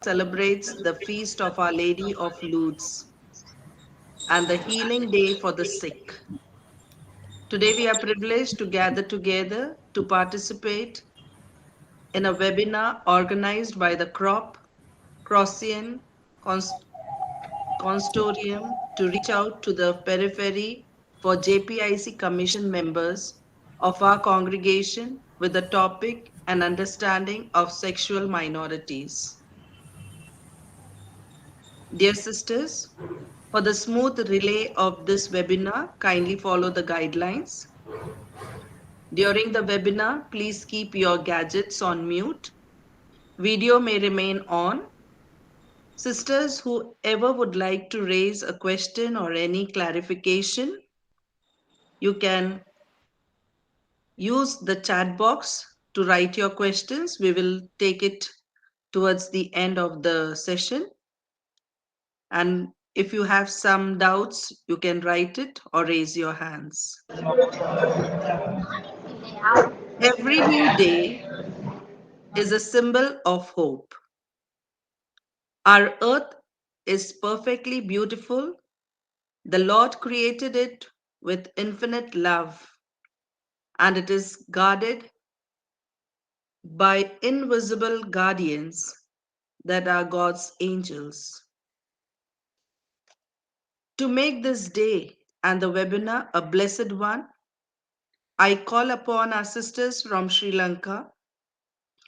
celebrates the feast of Our Lady of Lourdes and the healing day for the sick. Today we are privileged to gather together to participate in a webinar organized by the CROP, Crossian Consortium to reach out to the periphery for JPIC Commission members of our congregation with the topic and understanding of sexual minorities. Dear sisters, for the smooth relay of this webinar, kindly follow the guidelines. During the webinar, please keep your gadgets on mute. Video may remain on. Sisters, whoever would like to raise a question or any clarification, you can use the chat box to write your questions. We will take it towards the end of the session. And if you have some doubts, you can write it or raise your hands. Every new day is a symbol of hope. Our earth is perfectly beautiful. The Lord created it with infinite love, and it is guarded by invisible guardians that are God's angels. To make this day and the webinar a blessed one, I call upon our sisters from Sri Lanka,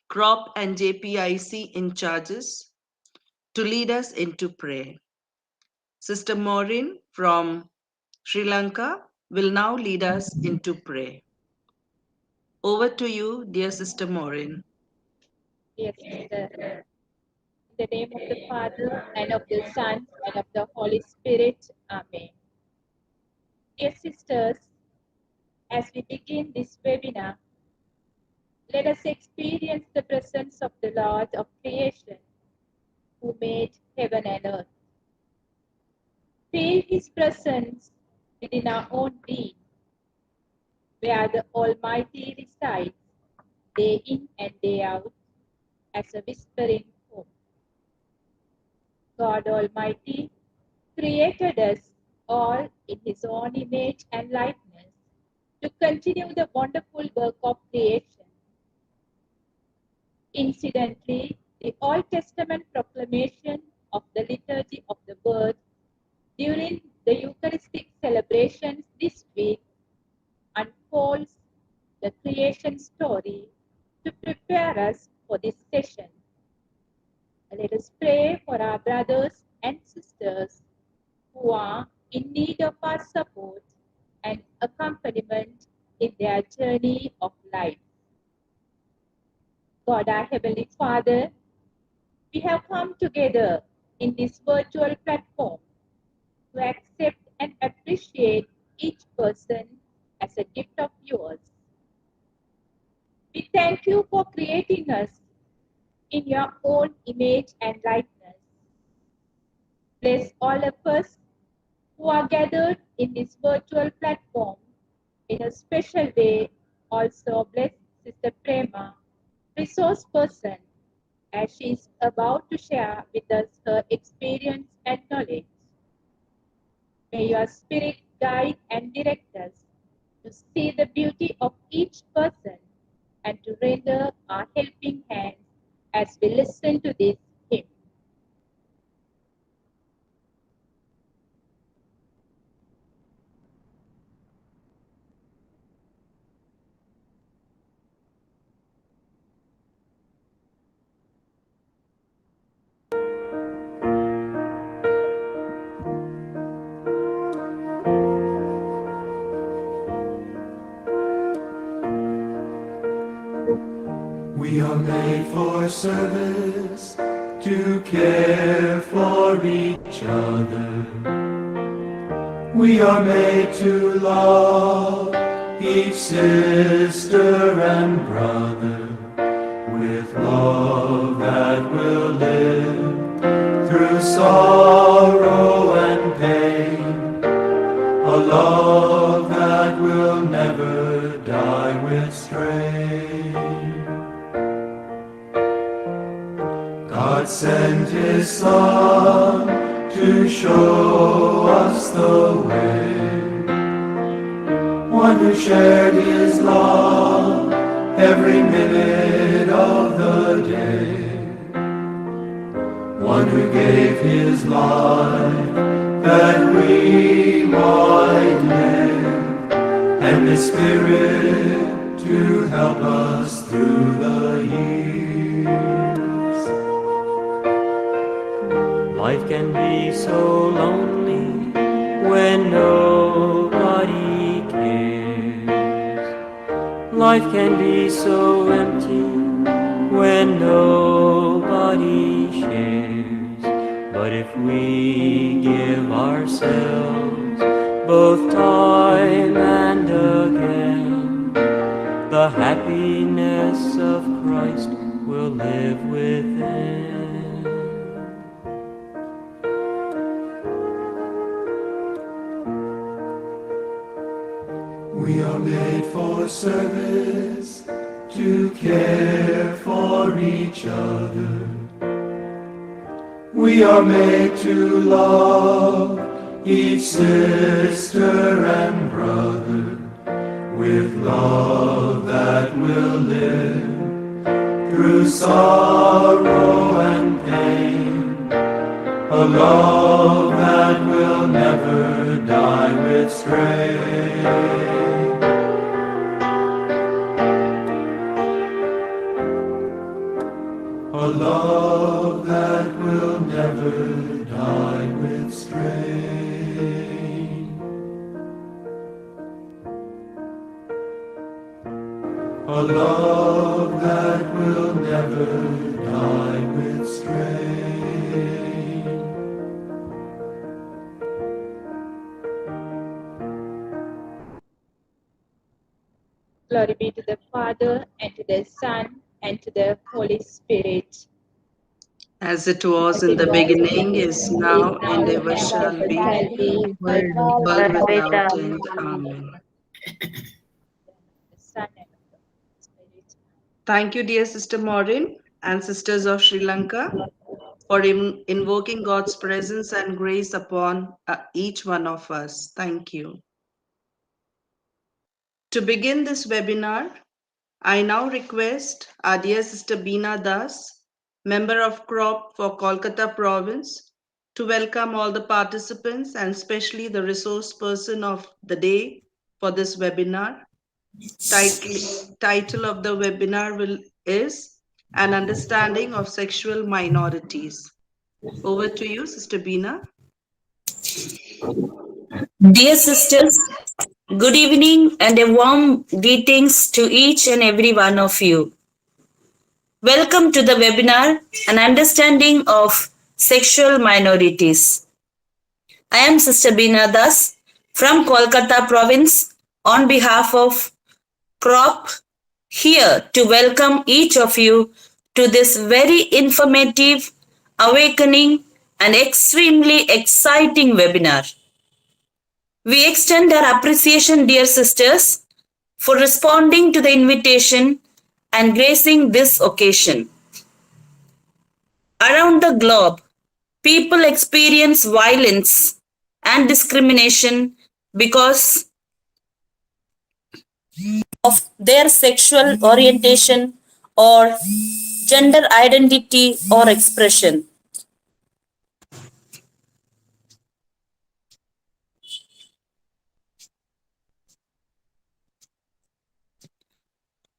CROP and JPIC in charges, to lead us into prayer. Sister Maureen from Sri Lanka will now lead us into prayer. Over to you, dear Sister Maureen. Yes, sister. In the name of the Father, and of the Son, and of the Holy Spirit. Amen. Dear sisters, as we begin this webinar, let us experience the presence of the Lord of creation, who made heaven and earth. Feel His presence within our own being, where the Almighty resides, day in and day out, as a whispering home. God Almighty created us all in His own image and likeness to continue the wonderful work of creation. Incidentally, the Old Testament proclamation of the Liturgy of the Word during the Eucharistic celebrations this week unfolds the creation story to prepare us for this session. Let us pray for our brothers and sisters who are in need of our support and accompaniment in their journey of life. God, our Heavenly Father, we have come together in this virtual platform to accept and appreciate each person as a gift of yours. We thank you for creating us in your own image and likeness. Bless all of us who are gathered in this virtual platform in a special way. Also bless Sister Prema, resource person, as she is about to share with us her experience and knowledge. May your spirit guide and direct us to see the beauty of each person and to render our helping hands as we listen to this hymn. We are made for service, to care for each other. We are made to love each sister and brother with love that will live through sorrow and pain, a love that will never die with strain. God sent His Son to show us the way. One who shared His love every minute of the day. One who gave His life that we might live, and the Spirit to help us through the years. Life can be so lonely when nobody cares. Life can be so empty when nobody shares. But if we give ourselves both time and again, the happiness of Christ will live within. We are made for service, to care for each other. We are made to love each sister and brother with love that will live through sorrow and pain, a love that will never die with strain. A love that will never die with strain. A love that will never die with strain. Glory be to the Father, and to the Son, and to the Holy Spirit. As it was in the beginning, is now, and ever shall be, world without end. Amen. The Son and of the Holy Spirit. Thank you, dear Sister Maureen and Sisters of Sri Lanka, for invoking God's presence and grace upon each one of us. Thank you. To begin this webinar, I now request our dear Sister Beena Das, member of CCROP for Kolkata Province, to welcome all the participants and especially the resource person of the day for this webinar. Title of the webinar is An Understanding of Sexual Minorities. Over to you, Sister Beena. Dear sisters, good evening and a warm greetings to each and every one of you. Welcome to the webinar, An Understanding of Sexual Minorities. I am Sister Beena Das from Kolkata Province on behalf of CCROP, here to welcome each of you to this very informative, awakening and extremely exciting webinar. We extend our appreciation, dear sisters, for responding to the invitation and gracing this occasion. Around the globe, people experience violence and discrimination because of their sexual orientation or gender identity or expression.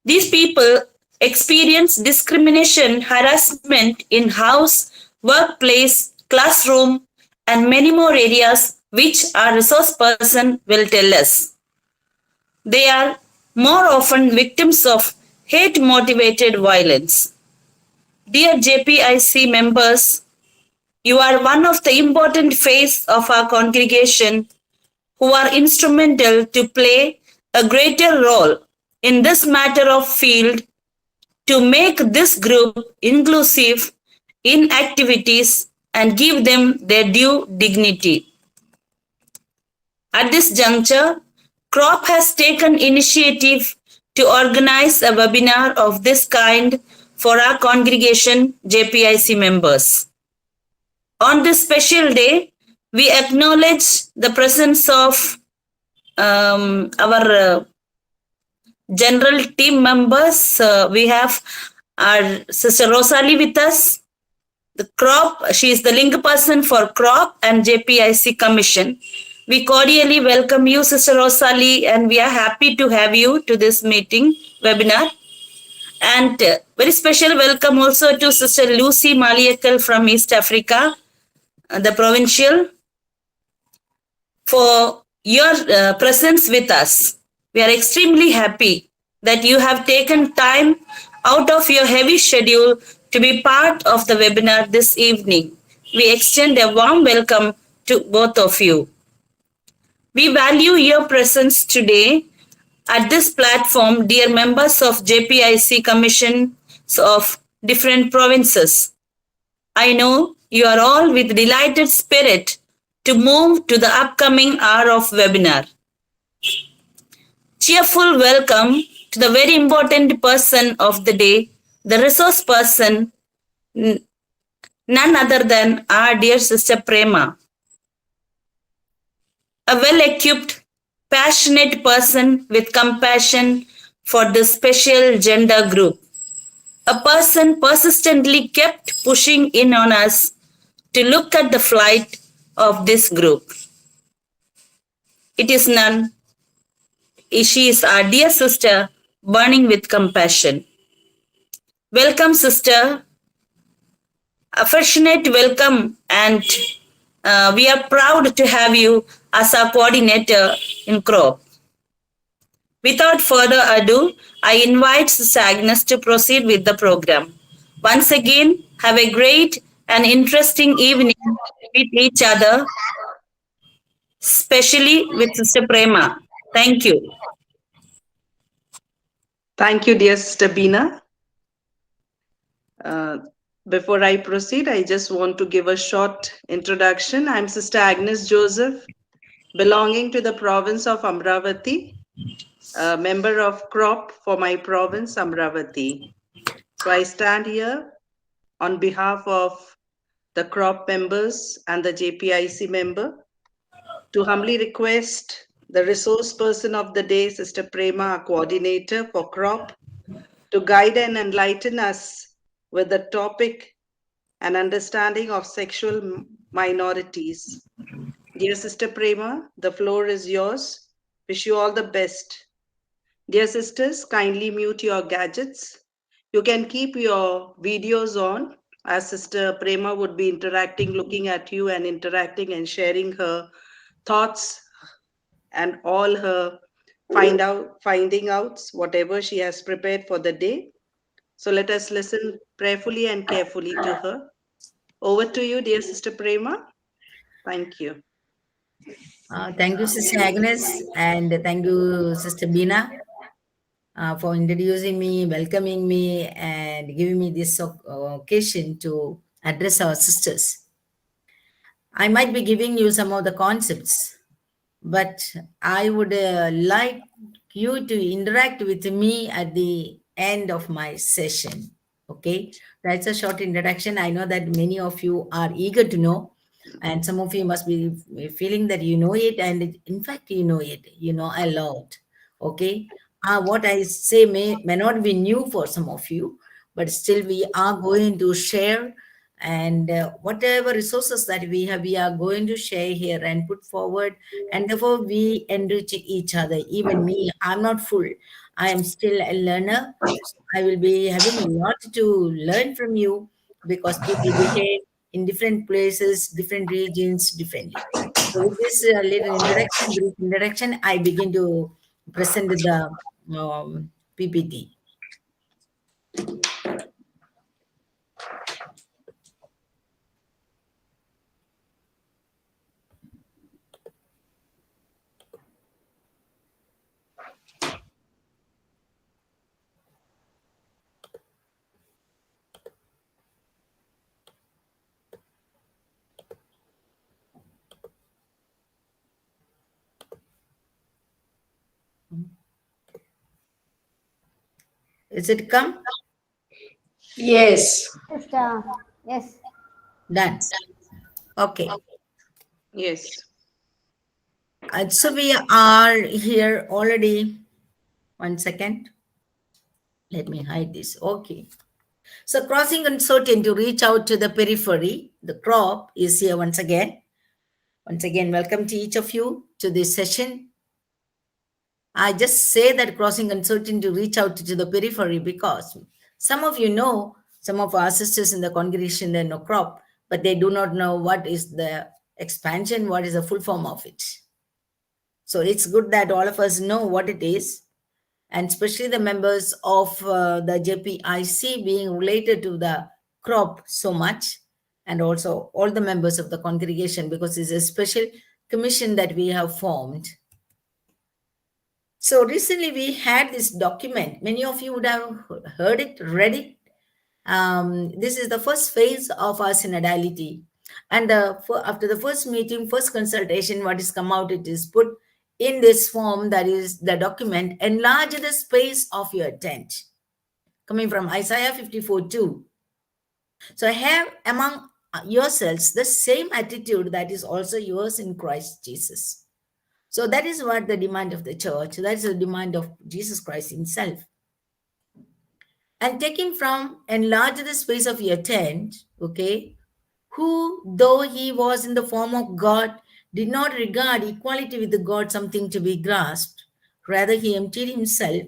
These people experience discrimination, harassment in house, workplace, classroom, and many more areas which our resource person will tell us. They are more often victims of hate-motivated violence. Dear JPIC members, you are one of the important face of our congregation who are instrumental to play a greater role in this matter of field to make this group inclusive in activities and give them their due dignity. At this juncture, CCROP has taken initiative to organize a webinar of this kind for our congregation JPIC members. On this special day, we acknowledge the presence of our general team members. We have our sister Rosalie with us. The CROP, she is the link person for CROP and JPIC Commission. We cordially welcome you, Sister Rosalie, and we are happy to have you to this meeting webinar. And very special welcome also to Sister Lucy Maliakal from East Africa, the provincial, for your presence with us. We are extremely happy that you have taken time out of your heavy schedule to be part of the webinar this evening. We extend a warm welcome to both of you. We value your presence today at this platform, dear members of JPIC Commissions of different provinces. I know you are all with delighted spirit to move to the upcoming hour of webinar. Cheerful welcome to the very important person of the day, the resource person, none other than our dear sister Prema. A well-equipped, passionate person with compassion for this special gender group. A person persistently kept pushing in on us to look at the flight of this group. It is none. She is our dear sister, burning with compassion. Welcome, sister. Affectionate welcome, and we are proud to have you as our coordinator in CROP. Without further ado, I invite Sister Agnes to proceed with the program. Once again, have a great and interesting evening with each other, especially with Sister Prema. Thank you. Thank you, dear Sister Bina. Before I proceed, I just want to give a short introduction. I'm Sister Agnes Joseph, belonging to the province of Amravati, a member of CROP for my province, Amravati. So I stand here on behalf of the CROP members and the JPIC member to humbly request the resource person of the day, Sister Prema, our coordinator for CROP, to guide and enlighten us with the topic and understanding of sexual minorities. Dear Sister Prema, the floor is yours. Wish you all the best. Dear sisters, kindly mute your gadgets. You can keep your videos on, as Sister Prema would be interacting, looking at you and interacting and sharing her thoughts and all her finding outs, whatever she has prepared for the day. So let us listen prayerfully and carefully to her. Over to you, dear Sister Prema. Thank you. Thank you, Sister Agnes, and thank you, Sister Bina, for introducing me, welcoming me, and giving me this occasion to address our sisters. I might be giving you some of the concepts, but I would like you to interact with me at the end of my session. Okay, that's a short introduction. I know that many of you are eager to know, and some of you must be feeling that you know it, and in fact, you know it, you know a lot. Okay, what I say may not be new for some of you, but still we are going to share, and whatever resources that we have, we are going to share here and put forward, and therefore we enrich each other. Even me, I'm not full, I am still a learner. I will be having a lot to learn from you, because people behave in different places, different regions differently. So with this little introduction, brief introduction, I begin to present the PPT. Is it come? Yes. Sister, yes. Done. Okay. Yes. So we are here already. 1 second. Let me hide this. Okay. So crossing uncertain to reach out to the periphery. The crop is here once again. Once again, welcome to each of you to this session. I just say that crossing uncertain to reach out to the periphery because some of you know, some of our sisters in the congregation, they know crop, but they do not know what is the expansion, what is the full form of it. So it's good that all of us know what it is, and especially the members of the JPIC being related to the crop so much, and also all the members of the congregation, because it's a special commission that we have formed. So recently we had this document. Many of you would have heard it, read it. This is the first phase of our synodality. And after the first meeting, first consultation, what is come out, it is put in this form, that is the document, enlarge the space of your tent. Coming from Isaiah 54:2. So have among yourselves the same attitude that is also yours in Christ Jesus. So that is what the demand of the church, that is the demand of Jesus Christ himself. And taking from enlarge the space of your tent, okay, who, though he was in the form of God, did not regard equality with the God something to be grasped. Rather, he emptied himself,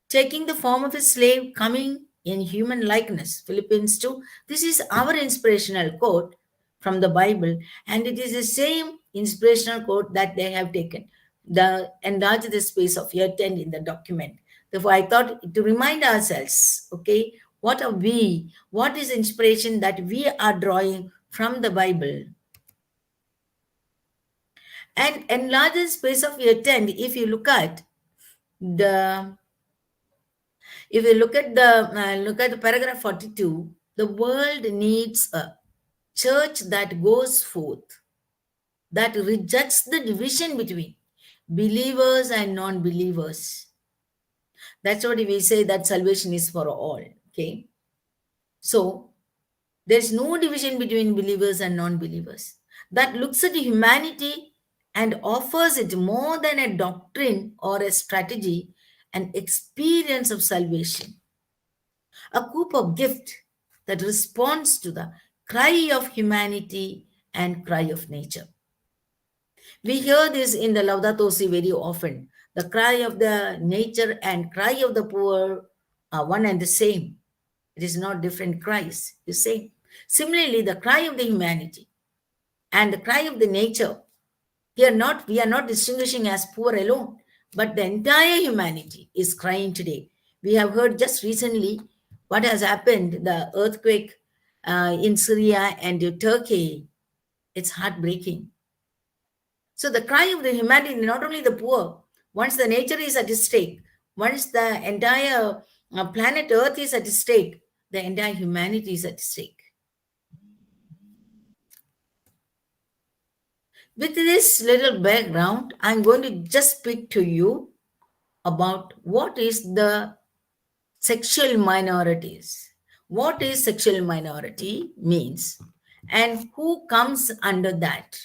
taking the form of a slave, coming in human likeness. Philippians 2. This is our inspirational quote from the Bible, and it is the same inspirational quote that they have taken. The enlarge the space of your tent in the document. Therefore, I thought to remind ourselves, okay, what are we? What is inspiration that we are drawing from the Bible? And enlarge the space of your tent. If you look at the paragraph 42, the world needs a church that goes forth, that rejects the division between believers and non-believers. That's what we say, that salvation is for all. Okay. So there's no division between believers and non-believers. That looks at humanity and offers it more than a doctrine or a strategy, an experience of salvation. A coup of gift that responds to the cry of humanity and cry of nature. We hear this in the Laudato Si very often. The cry of the nature and cry of the poor are one and the same. It is not different cries, the same. Similarly, the cry of the humanity and the cry of the nature, we are not distinguishing as poor alone, but the entire humanity is crying today. We have heard just recently what has happened, the earthquake in Syria and Turkey. It's heartbreaking. So the cry of the humanity, not only the poor, once the nature is at stake, once the entire planet Earth is at stake, the entire humanity is at stake. With this little background, I'm going to just speak to you about what is the sexual minorities. What is sexual minority means, and who comes under that.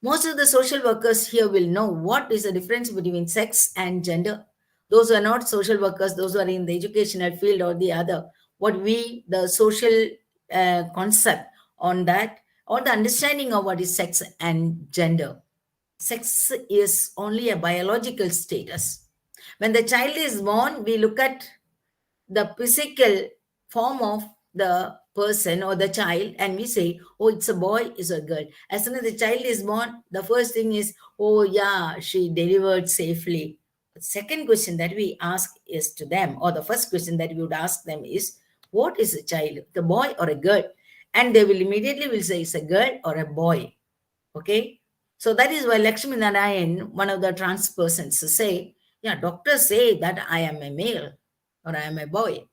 Most of the social workers here will know what is the difference between sex and gender. Those who are not social workers, those who are in the educational field or the other, the social concept on that, or the understanding of what is sex and gender. Sex is only a biological status. When the child is born, we look at the physical form of the person or the child and we say, oh, it's a boy, it's a girl. As soon as the child is born, the first thing is, oh yeah, she delivered safely. The second question that we ask is to them, or the first question that we would ask them is, what is a child, the boy or a girl? And they will immediately will say it's a girl or a boy. Okay. So that is why Lakshmi Narayan, one of the trans persons, say, yeah, doctors say that I am a male or I am a boy,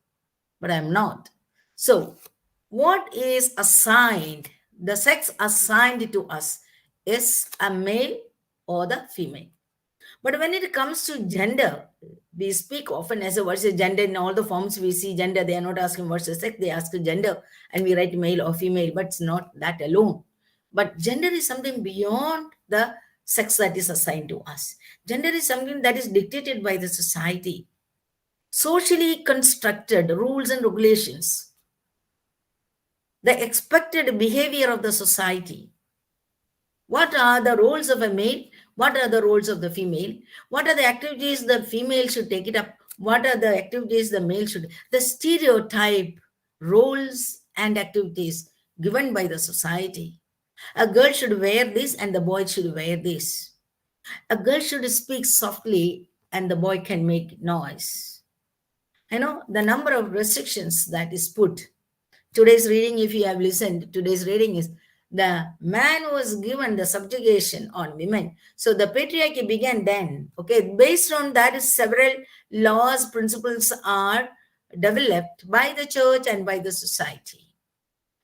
but I am not. So what is assigned, the sex assigned to us is a male or the female. But when it comes to gender, we speak often as a what's a gender. In all the forms we see gender, they are not asking what's the sex, they ask gender and we write male or female, but it's not that alone. But gender is something beyond the sex that is assigned to us. Gender is something that is dictated by the society, socially constructed rules and regulations, the expected behavior of the society. What are the roles of a male? What are the roles of the female? What are the activities the female should take it up? What are the activities the male should? The stereotype roles and activities given by the society. A girl should wear this and the boy should wear this. A girl should speak softly and the boy can make noise. The number of restrictions that is put. Today's reading, if you have listened, today's reading is the man was given the subjugation on women. So the patriarchy began then. Okay, based on that, several laws, principles are developed by the church and by the society.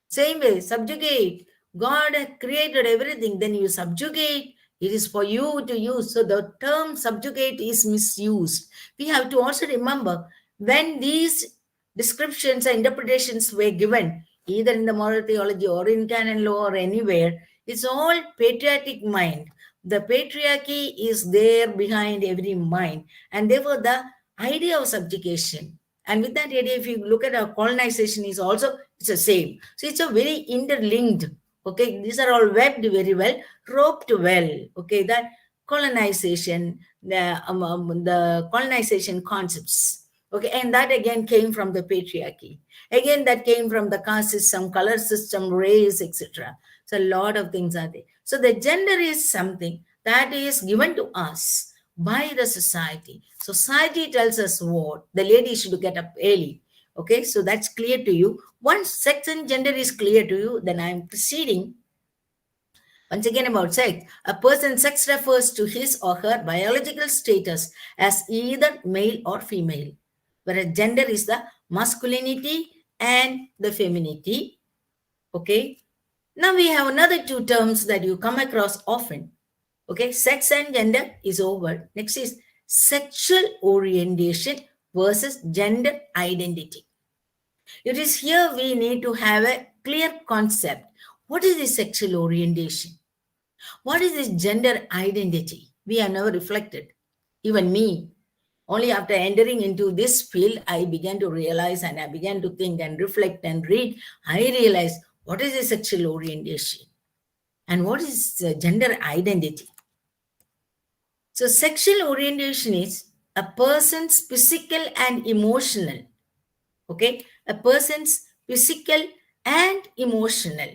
Same way, subjugate. God created everything, then you subjugate. It is for you to use. So the term subjugate is misused. We have to also remember when these descriptions and interpretations were given, either in the moral theology or in canon law or anywhere, it's all patriotic mind. The patriarchy is there behind every mind. And therefore, the idea of subjugation, and with that idea, if you look at our colonization, is also, it's the same. So it's a very interlinked. Okay, these are all webbed very well, roped well. Okay, that colonization, the colonization concepts. Okay, and that again came from the patriarchy. Again, that came from the caste system, color system, race, etc. So a lot of things are there. So the gender is something that is given to us by the society. Society tells us what the lady should get up early. Okay, so that's clear to you. Once sex and gender is clear to you, then I am proceeding. Once again about sex. A person's sex refers to his or her biological status as either male or female, whereas gender is the masculinity and the femininity. Okay. Now we have another two terms that you come across often. Okay, sex and gender is over. Next is sexual orientation versus gender identity. It is here we need to have a clear concept. What is the sexual orientation? What is this gender identity? We have never reflected. Even me. Only after entering into this field, I began to realize and I began to think and reflect and read. I realized what is the sexual orientation and what is the gender identity. So sexual orientation is a person's physical and emotional. Okay, a person's physical and emotional,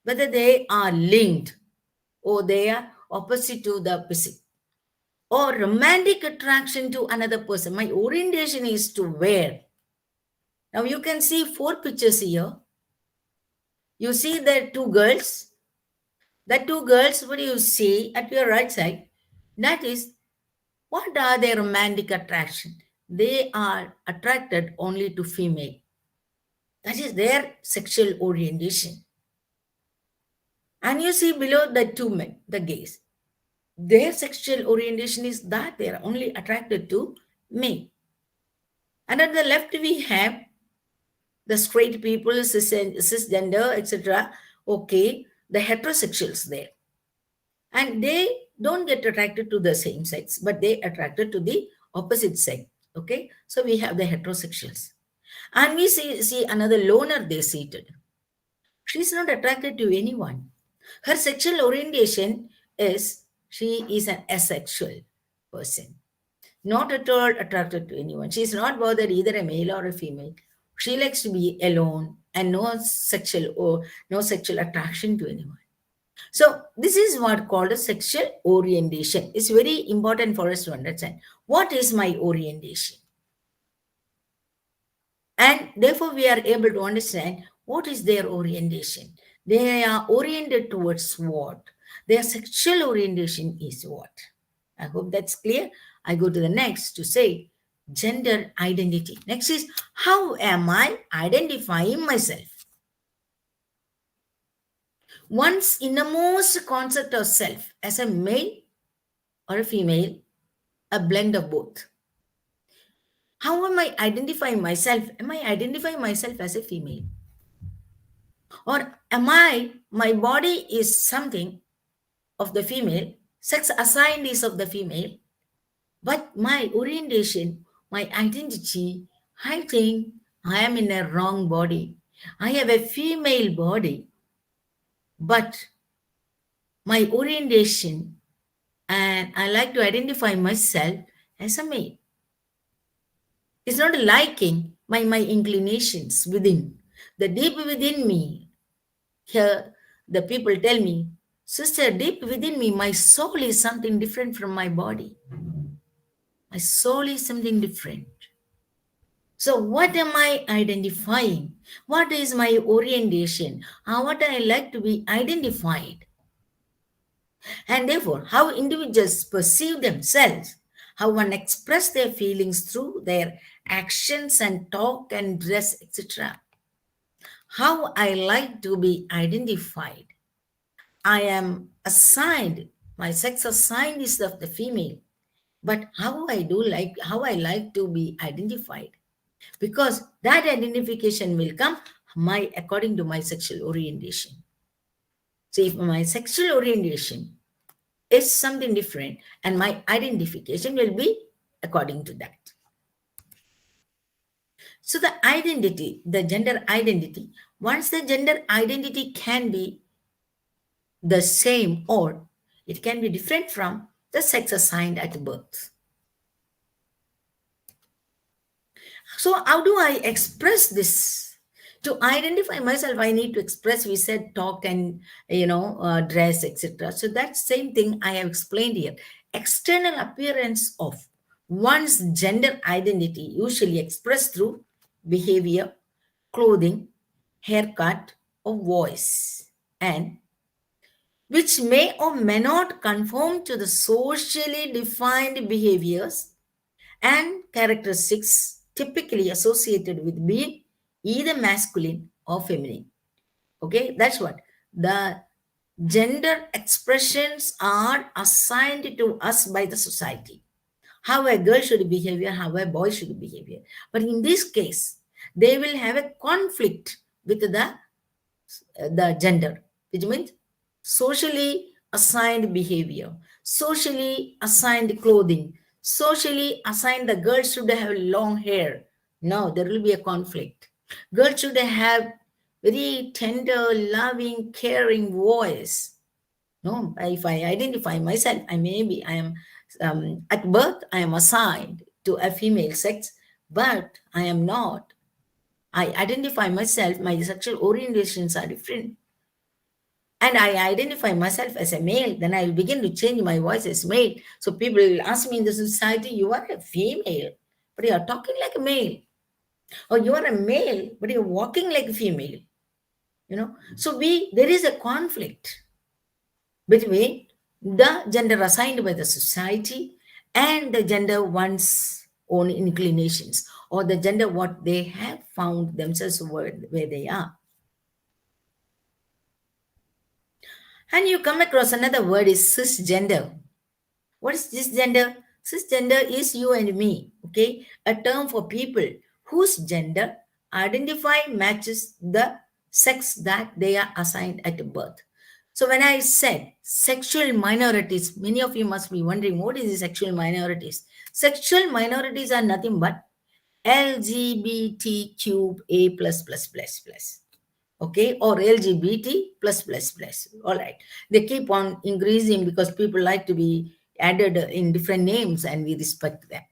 whether they are linked or they are opposite to the physical, or romantic attraction to another person. My orientation is to where. Now you can see 4 pictures here. You see the 2 girls. The 2 girls, what do you see at your right side? That is, what are their romantic attraction? They are attracted only to female. That is their sexual orientation. And you see below the 2 men, the gays. Their sexual orientation is that they are only attracted to male. And at the left we have the straight people, cisgender, etc. Okay, the heterosexuals there. And they don't get attracted to the same sex, but they attracted to the opposite sex. Okay, so we have the heterosexuals. And we see another loner there seated. She's not attracted to anyone. Her sexual orientation is she is an asexual person. Not at all attracted to anyone. She's not bothered either a male or a female. She likes to be alone and no sexual attraction to anyone. So this is what called a sexual orientation. It's very important for us to understand. What is my orientation? And therefore we are able to understand what is their orientation. They are oriented towards what? Their sexual orientation is what? I hope that's clear. I go to the next to say gender identity. Next is, how am I identifying myself? One's innermost concept of self as a male or a female, a blend of both. How am I identifying myself? Am I identifying myself as a female? Or am my body is something of the female, sex assigned is of the female, but my orientation, my identity, I think I am in a wrong body. I have a female body, but my orientation, and I like to identify myself as a male. It's not liking my inclinations within. The deep within me, here the people tell me, sister, deep within me, my soul is something different from my body. My soul is something different. So what am I identifying? What is my orientation? What I like to be identified? And therefore, how individuals perceive themselves, how one express their feelings through their actions and talk and dress, etc. How I like to be identified. I am assigned, my sex assigned is of the female, but how I like to be identified. Because that identification will come according to my sexual orientation. So if my sexual orientation is something different, and my identification will be according to that. So the identity, the gender identity, once the gender identity can be the same or it can be different from the sex assigned at birth. So how do I express this? To identify myself, I need to express, we said talk and, dress, etc. So that same thing I have explained here. External appearance of one's gender identity usually expressed through behavior, clothing, haircut, or voice, and which may or may not conform to the socially defined behaviors and characteristics typically associated with being either masculine or feminine. Okay, that's what the gender expressions are assigned to us by the society. How a girl should behave, how a boy should behave. But in this case, they will have a conflict with the gender, which means socially assigned behavior, socially assigned clothing, socially assigned the girl should have long hair. No, there will be a conflict. Girl should have very tender, loving, caring voice. No, if I identify myself, I am at birth, I am assigned to a female sex, but I am not. I identify myself, my sexual orientations are different. And I identify myself as a male, then I will begin to change my voice as male. So people will ask me in the society, you are a female, but you are talking like a male. Or you are a male, but you're walking like a female. So there is a conflict between the gender assigned by the society and the gender one's own inclinations, or the gender what they have found themselves where they are. And you come across another word is cisgender. What is cisgender? Cisgender is you and me, okay? A term for people whose gender identify matches the sex that they are assigned at birth. So when I said sexual minorities, many of you must be wondering, what is the sexual minorities? Sexual minorities are nothing but LGBTQA++++. Okay, or LGBT+++. All right. They keep on increasing because people like to be added in different names and we respect them.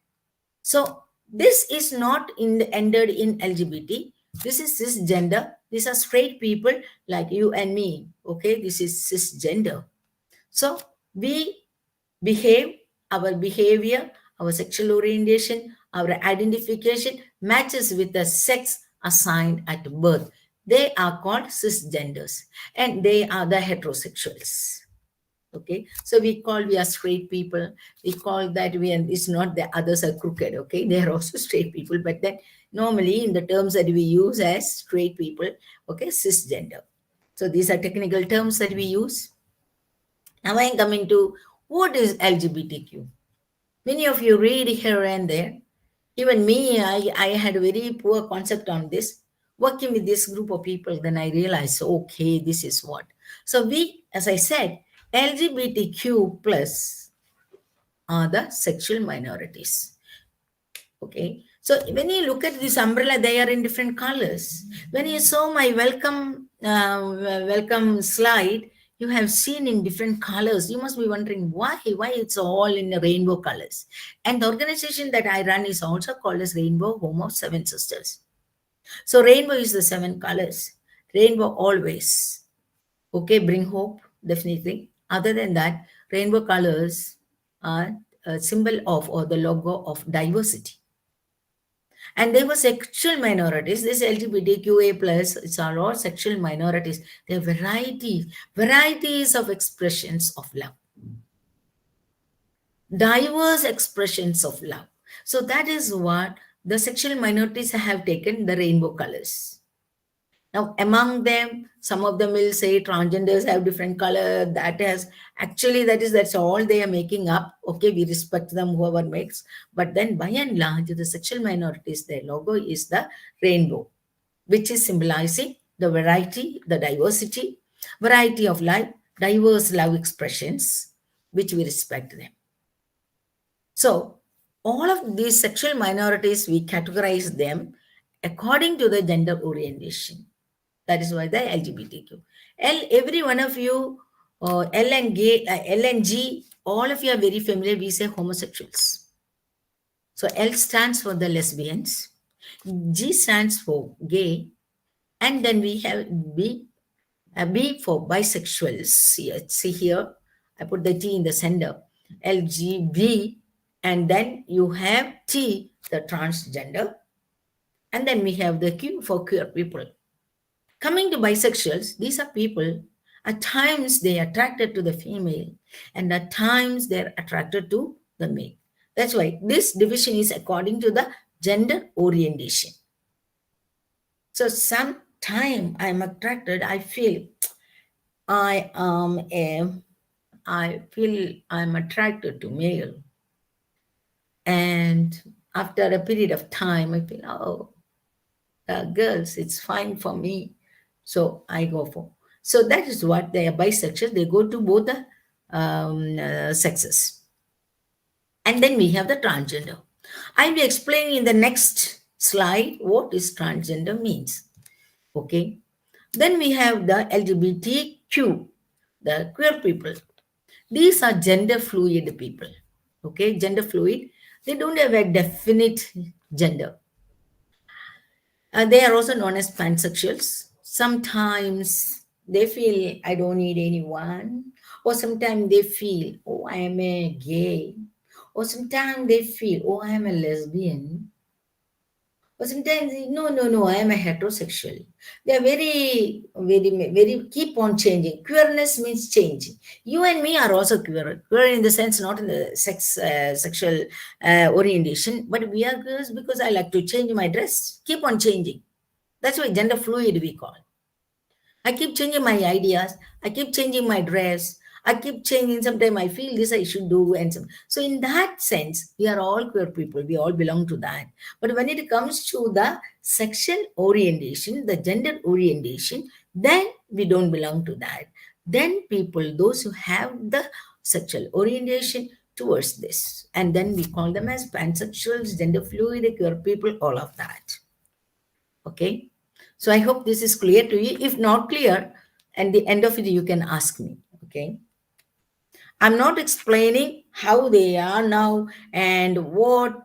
So this is not ended in LGBT. This is cisgender. These are straight people like you and me. Okay, this is cisgender. So we behave, our behavior, our sexual orientation, our identification matches with the sex assigned at birth. They are called cisgenders and they are the heterosexuals. Okay, so we are straight people. We call that it's not the others are crooked. Okay, they are also straight people, but then normally in the terms that we use as straight people, okay, cisgender. So these are technical terms that we use. Now I am coming to what is LGBTQ. Many of you read here and there. Even me, I had a very poor concept on this. working with this group of people, then I realized, okay, this is what. So we, as I said, LGBTQ plus are the sexual minorities. Okay. So when you look at this umbrella, they are in different colors. When you saw my welcome slide, you have seen in different colors. You must be wondering why it's all in the rainbow colors. And the organization that I run is also called as Rainbow Home of Seven Sisters. So rainbow is the 7 colors. Rainbow always. Okay, bring hope, definitely. Other than that, rainbow colors are a symbol of or the logo of diversity. And they were sexual minorities. This LGBTQA plus, it's all sexual minorities. There are varieties of expressions of love. Diverse expressions of love. So that is what the sexual minorities have taken the rainbow colors. Now, among them, some of them will say transgenders have different color. That's all they are making up. Okay, we respect them, whoever makes. But then by and large, the sexual minorities, their logo is the rainbow, which is symbolizing the variety, the diversity, variety of life, diverse love expressions, which we respect them. So all of these sexual minorities, we categorize them according to the gender orientation. That is why the LGBTQ. Every one of you, L and G, all of you are very familiar. We say homosexuals. So L stands for the lesbians. G stands for gay. And then we have B for bisexuals. See here, I put the T in the center. LGB. And then you have T, the transgender. And then we have the Q for queer people. Coming to bisexuals, these are people, at times they are attracted to the female and at times they're attracted to the male. That's why this division is according to the gender orientation. So sometime I'm attracted, I feel I'm attracted to male. And after a period of time, I feel, girls, it's fine for me. So I go for. So that is what they are bisexual. They go to both the sexes. And then we have the transgender. I'll be explaining in the next slide what is transgender means. Okay. Then we have the LGBTQ, the queer people. These are gender fluid people. Okay. Gender fluid. They don't have a definite gender. They are also known as pansexuals. Sometimes they feel I don't need anyone, or sometimes they feel, oh, I am a gay, or sometimes they feel, oh, I am a lesbian, or sometimes no, I am a heterosexual. They are very keep on changing. Queerness means changing. You and me are also queer in the sense, not in the sexual orientation, but we are girls because I like to change my dress. Keep on changing. That's why gender fluid we call. I keep changing my ideas. I keep changing my dress. I keep changing. Sometimes I feel this I should do. So in that sense, we are all queer people. We all belong to that. But when it comes to the sexual orientation, the gender orientation, then we don't belong to that. Then people, those who have the sexual orientation towards this, and then we call them as pansexuals, gender fluid, queer people, all of that. Okay. So I hope this is clear to you. If not clear, at the end of it, you can ask me. Okay. I'm not explaining how they are now and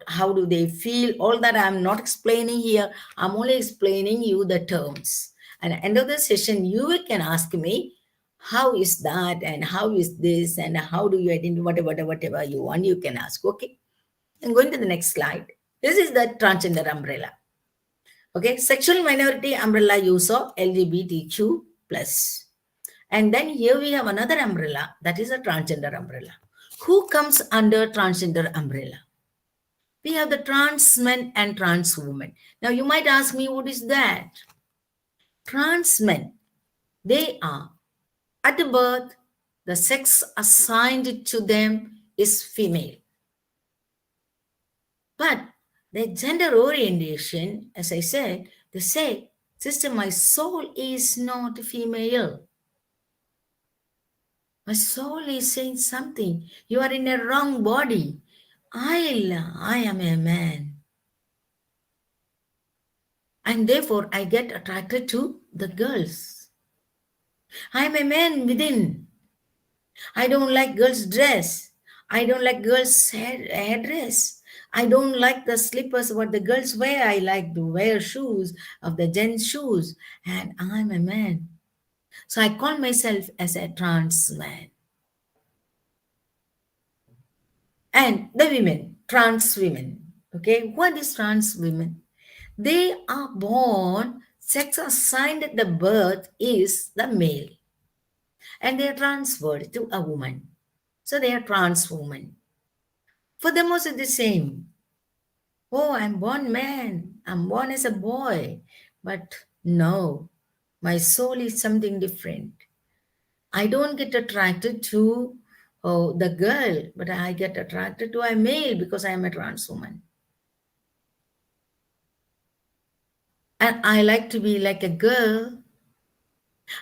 how do they feel. All that I'm not explaining here. I'm only explaining you the terms. And at the end of the session, you can ask me, how is that and how is this and how do you identify whatever you want, you can ask. Okay. I'm going to the next slide. This is the transgender umbrella. Okay, sexual minority umbrella use of LGBTQ plus. And then here we have another umbrella, that is a transgender umbrella. Who comes under transgender umbrella? We have the trans men and trans women. Now you might ask me, what is that? Trans men, they are at birth, the sex assigned to them is female. But the gender orientation, as I said, they say Sister, my soul is not female. My soul is saying something. You are in a wrong body. I am a man. And therefore, I get attracted to the girls. I am a man within. I don't like girls' dress. I don't like girls' headdress. I don't like the slippers what the girls wear. I like to wear shoes of the gents' shoes. And I'm a man. So I call myself as a trans man. And the women, trans women. Okay, what is trans women? They are born, sex assigned at the birth is the male. And they are transferred to a woman. So they are trans women. For them also the same. Oh, I'm born man. I'm born as a boy. But no, my soul is something different. I don't get attracted to the girl, but I get attracted to a male because I am a trans woman. And I like to be like a girl.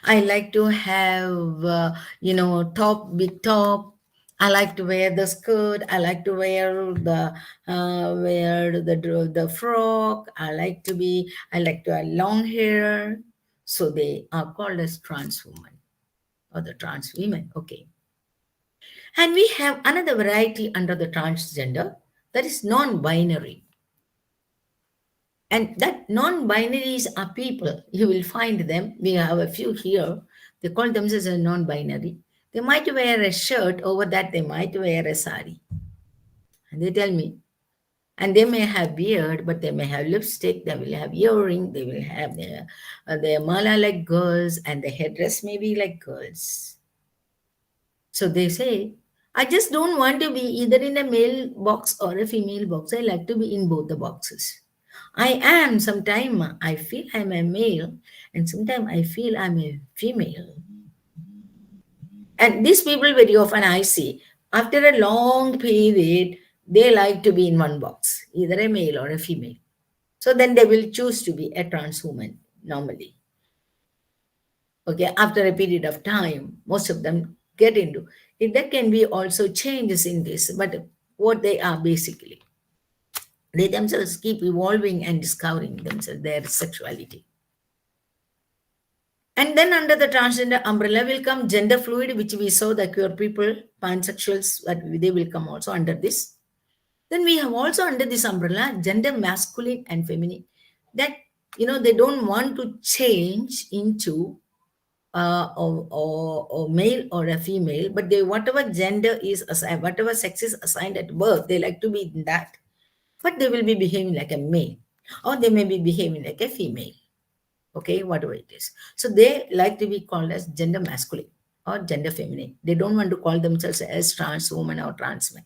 I like to have, big top. I like to wear the skirt. I like to wear the frock. I like to have long hair. So they are called as trans women or the trans women. Okay. And we have another variety under the transgender that is non-binary. And that non-binaries are people. You will find them. We have a few here. They call themselves a non-binary. They might wear a shirt. Over that, they might wear a sari. And they tell me. And they may have beard, but they may have lipstick. They will have earring. They will have their mala like girls. And the headdress may be like girls. So they say, I just don't want to be either in a male box or a female box. I like to be in both the boxes. I am, sometimes I feel I'm a male, and sometimes I feel I'm a female. And these people very often I see, after a long period, they like to be in one box, either a male or a female. So then they will choose to be a trans woman normally. Okay, after a period of time, most of them get into it. There can be also changes in this, but what they are basically. They themselves keep evolving and discovering themselves, their sexuality. And then under the transgender umbrella will come gender fluid, which we saw the queer people, pansexuals, that they will come also under this. Then we have also under this umbrella gender masculine and feminine. That, they don't want to change into or male or a female, but they whatever gender is assigned, whatever sex is assigned at birth, they like to be in that. But they will be behaving like a male, or they may be behaving like a female. Okay, whatever it is. So they like to be called as gender masculine or gender feminine. They don't want to call themselves as trans woman or trans man.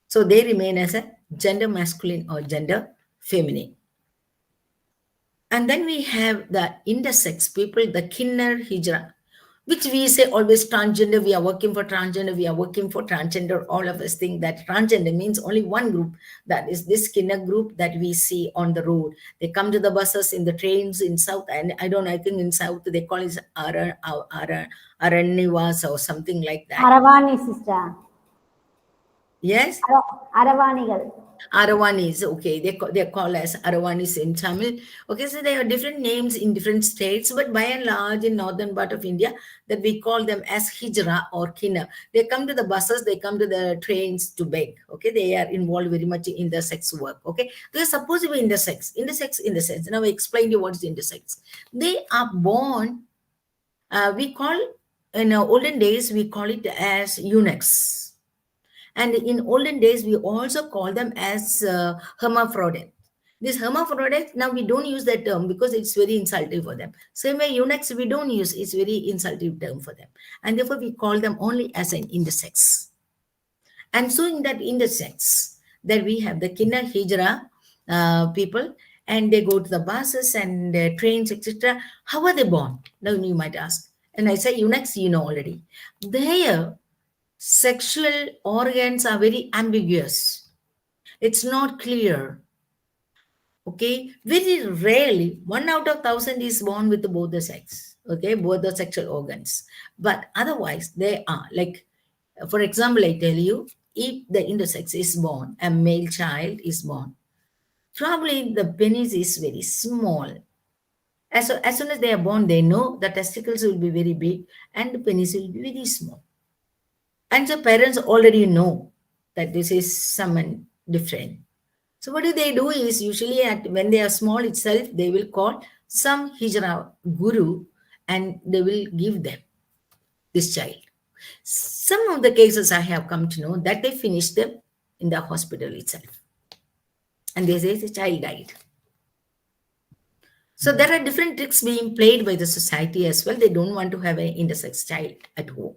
So they remain as a gender masculine or gender feminine. And then we have the intersex people, the Kinner Hijra, which we say always transgender, we are working for transgender, we are working for transgender. All of us think that transgender means only one group, that is this Kinner group that we see on the road. They come to the buses, in the trains in South, and I think in South they call it Aranivas or something like that. Aravani, sister. Yes? Aravanigal. Aravanis, okay, they're called as Aravanis in Tamil. Okay, so they have different names in different states, but by and large in northern part of India, that we call them as Hijra or Kinna. They come to the buses, they come to the trains to beg. Okay, they are involved very much in the sex work. Okay, they're supposed to be intersex. Now I explain you what is intersex. They are born, we call, in olden days, we call it as eunuchs. And in olden days, we also call them as hermaphrodite. This hermaphrodite, now we don't use that term because it's very insulting for them. Same way eunuchs, we don't use, it's very insulting term for them. And therefore, we call them only as an intersex. And so in that intersex, that we have the Kinna Hijra people, and they go to the buses and trains, etc. How are they born? Now you might ask. And I say eunuchs, you know already. Their sexual organs are very ambiguous. It's not clear. Okay, very rarely, 1 out of 1,000 is born with both the sex, okay, both the sexual organs. But otherwise, they are like, for example, I tell you, if the intersex is born, a male child is born, probably the penis is very small. As soon as they are born, they know the testicles will be very big and the penis will be very small. And the parents already know that this is someone different. So what do they do is usually when they are small itself, they will call some hijra guru and they will give them this child. Some of the cases I have come to know that they finish them in the hospital itself. And they say the child died. So there are different tricks being played by the society as well. They don't want to have an intersex child at home.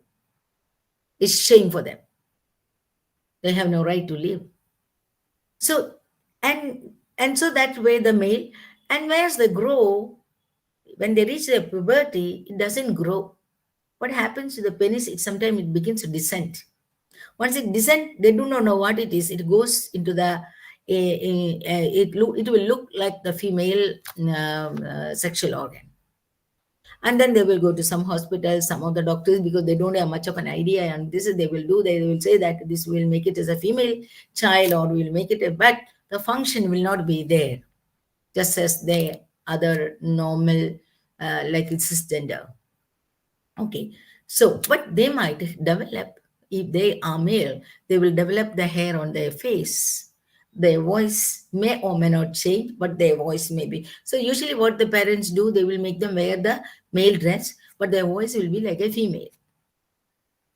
It's shame for them. They have no right to live. So and so that way the male, and whereas they grow, when they reach their puberty, it doesn't grow. What happens to the penis? Sometimes it begins to descend. Once it descends, they do not know what it is. It goes into the it will look like the female sexual organ. And then they will go to some hospitals, some of the doctors, because they don't have much of an idea. And this is they will say that this will make it as a female child or will make it but the function will not be there, just as the other normal, like it's cisgender. Okay, so but they might develop, if they are male, they will develop the hair on their face. Their voice may or may not change, but their voice may be. So usually what the parents do, they will make them wear the male dress, but their voice will be like a female.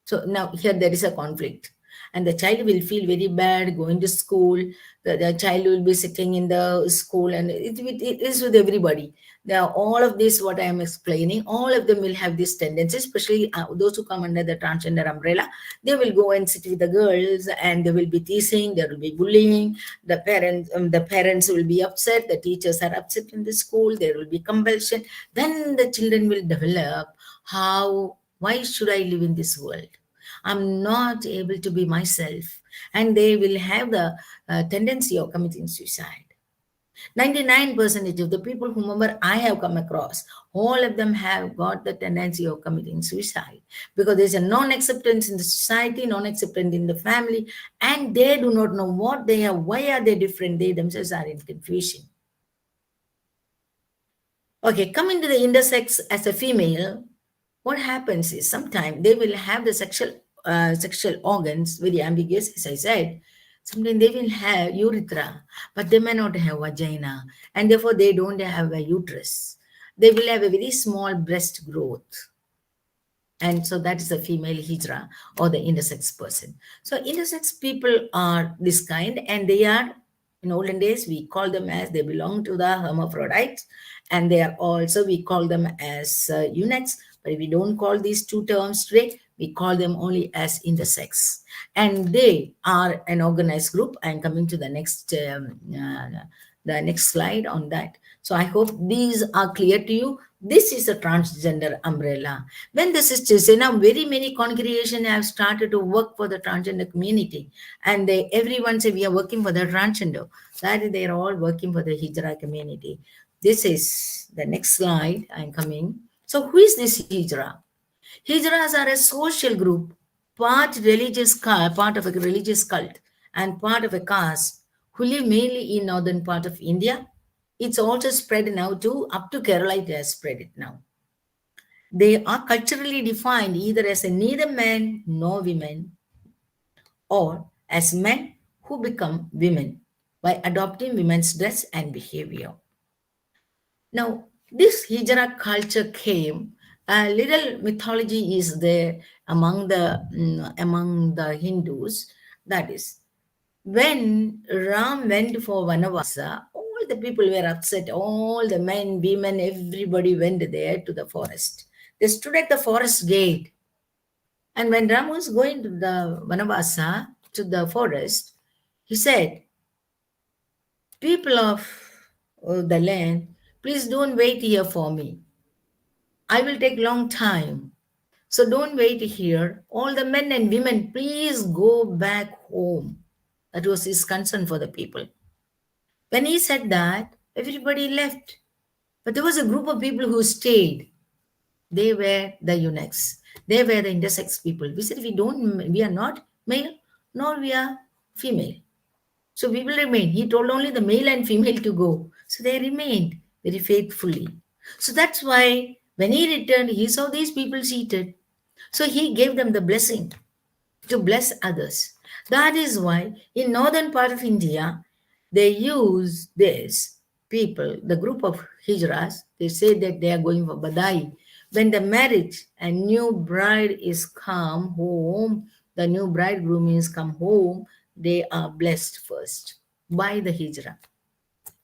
So now here there is a conflict. And the child will feel very bad going to school. The child will be sitting in the school, and it is with everybody. Now, all of this, what I am explaining, all of them will have this tendency, especially those who come under the transgender umbrella. They will go and sit with the girls, and they will be teasing, there will be bullying. The parents will be upset. The teachers are upset in the school. There will be compulsion. Then the children will develop why should I live in this world? I'm not able to be myself. And they will have the tendency of committing suicide. 99% of the people whomever I have come across, all of them have got the tendency of committing suicide because there's a non-acceptance in the society, non-acceptance in the family, and they do not know what they are, why are they different. They themselves are in confusion. Okay, coming to the intersex as a female, what happens is sometimes they will have the sexual organs very ambiguous, as I said. Sometimes they will have urethra, but they may not have vagina, and therefore they don't have a uterus. They will have a very small breast growth. And so that is a female hijra or the intersex person. So intersex people are this kind, and they are, in olden days, we call them as they belong to the hermaphrodites, and they are also, we call them as eunuchs. But we don't call these two terms today. We call them only as intersex. And they are an organized group. I'm coming to the next slide on that. So I hope these are clear to you. This is a transgender umbrella. When the sisters, now very many congregations have started to work for the transgender community. And everyone say we are working for the transgender. That they are all working for the hijra community. This is the next slide. I'm coming. So who is this hijra? Hijras are a social group, part of a religious cult, and part of a caste who live mainly in northern part of India. It's also spread now up to Kerala. It has spread it now. They are culturally defined either as neither men nor women, or as men who become women by adopting women's dress and behavior. Now, this hijra culture came. A little mythology is there among the Hindus. That is, when Ram went for Vanavasa, all the people were upset. All the men, women, everybody went there to the forest. They stood at the forest gate. And when Ram was going to the Vanavasa, to the forest, he said, people of the land, please don't wait here for me. I will take long time. So don't wait here. All the men and women, please go back home. That was his concern for the people. When he said that, Everybody left. But there was a group of people who stayed. They were the eunuchs. They were the intersex people. We said we are not male, nor we are female. So we will remain. He told only the male and female to go. So they remained very faithfully. So that's why when he returned, he saw these people seated. So he gave them the blessing to bless others. That is why in northern part of India, they use this people, the group of hijras, they say that they are going for badai. When the marriage and new bride is come home, the new bridegroom is come home, they are blessed first by the hijra.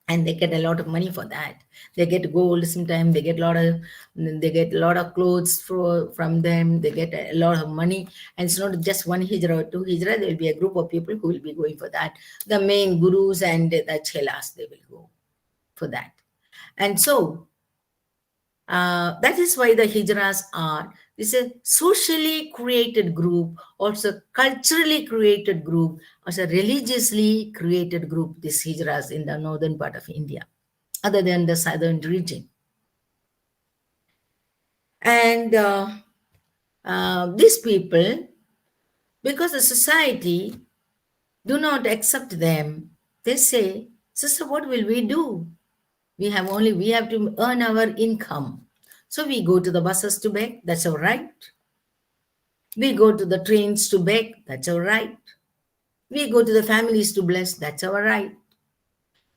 And they get a lot of money for that. They get gold sometimes, they get a lot of clothes from them, they get a lot of money. And it's not just one hijra or two hijra, there will be a group of people who will be going for that. The main gurus and the chelas, they will go for that. And so that is why the hijras are this is a socially created group, also culturally created group, also religiously created group, these hijras in the northern part of India, other than the southern region. And these people, because the society do not accept them, they say, sister, what will we do? We have to earn our income. So we go to the buses to beg, that's all right. We go to the trains to beg, that's all right. We go to the families to bless, that's all right.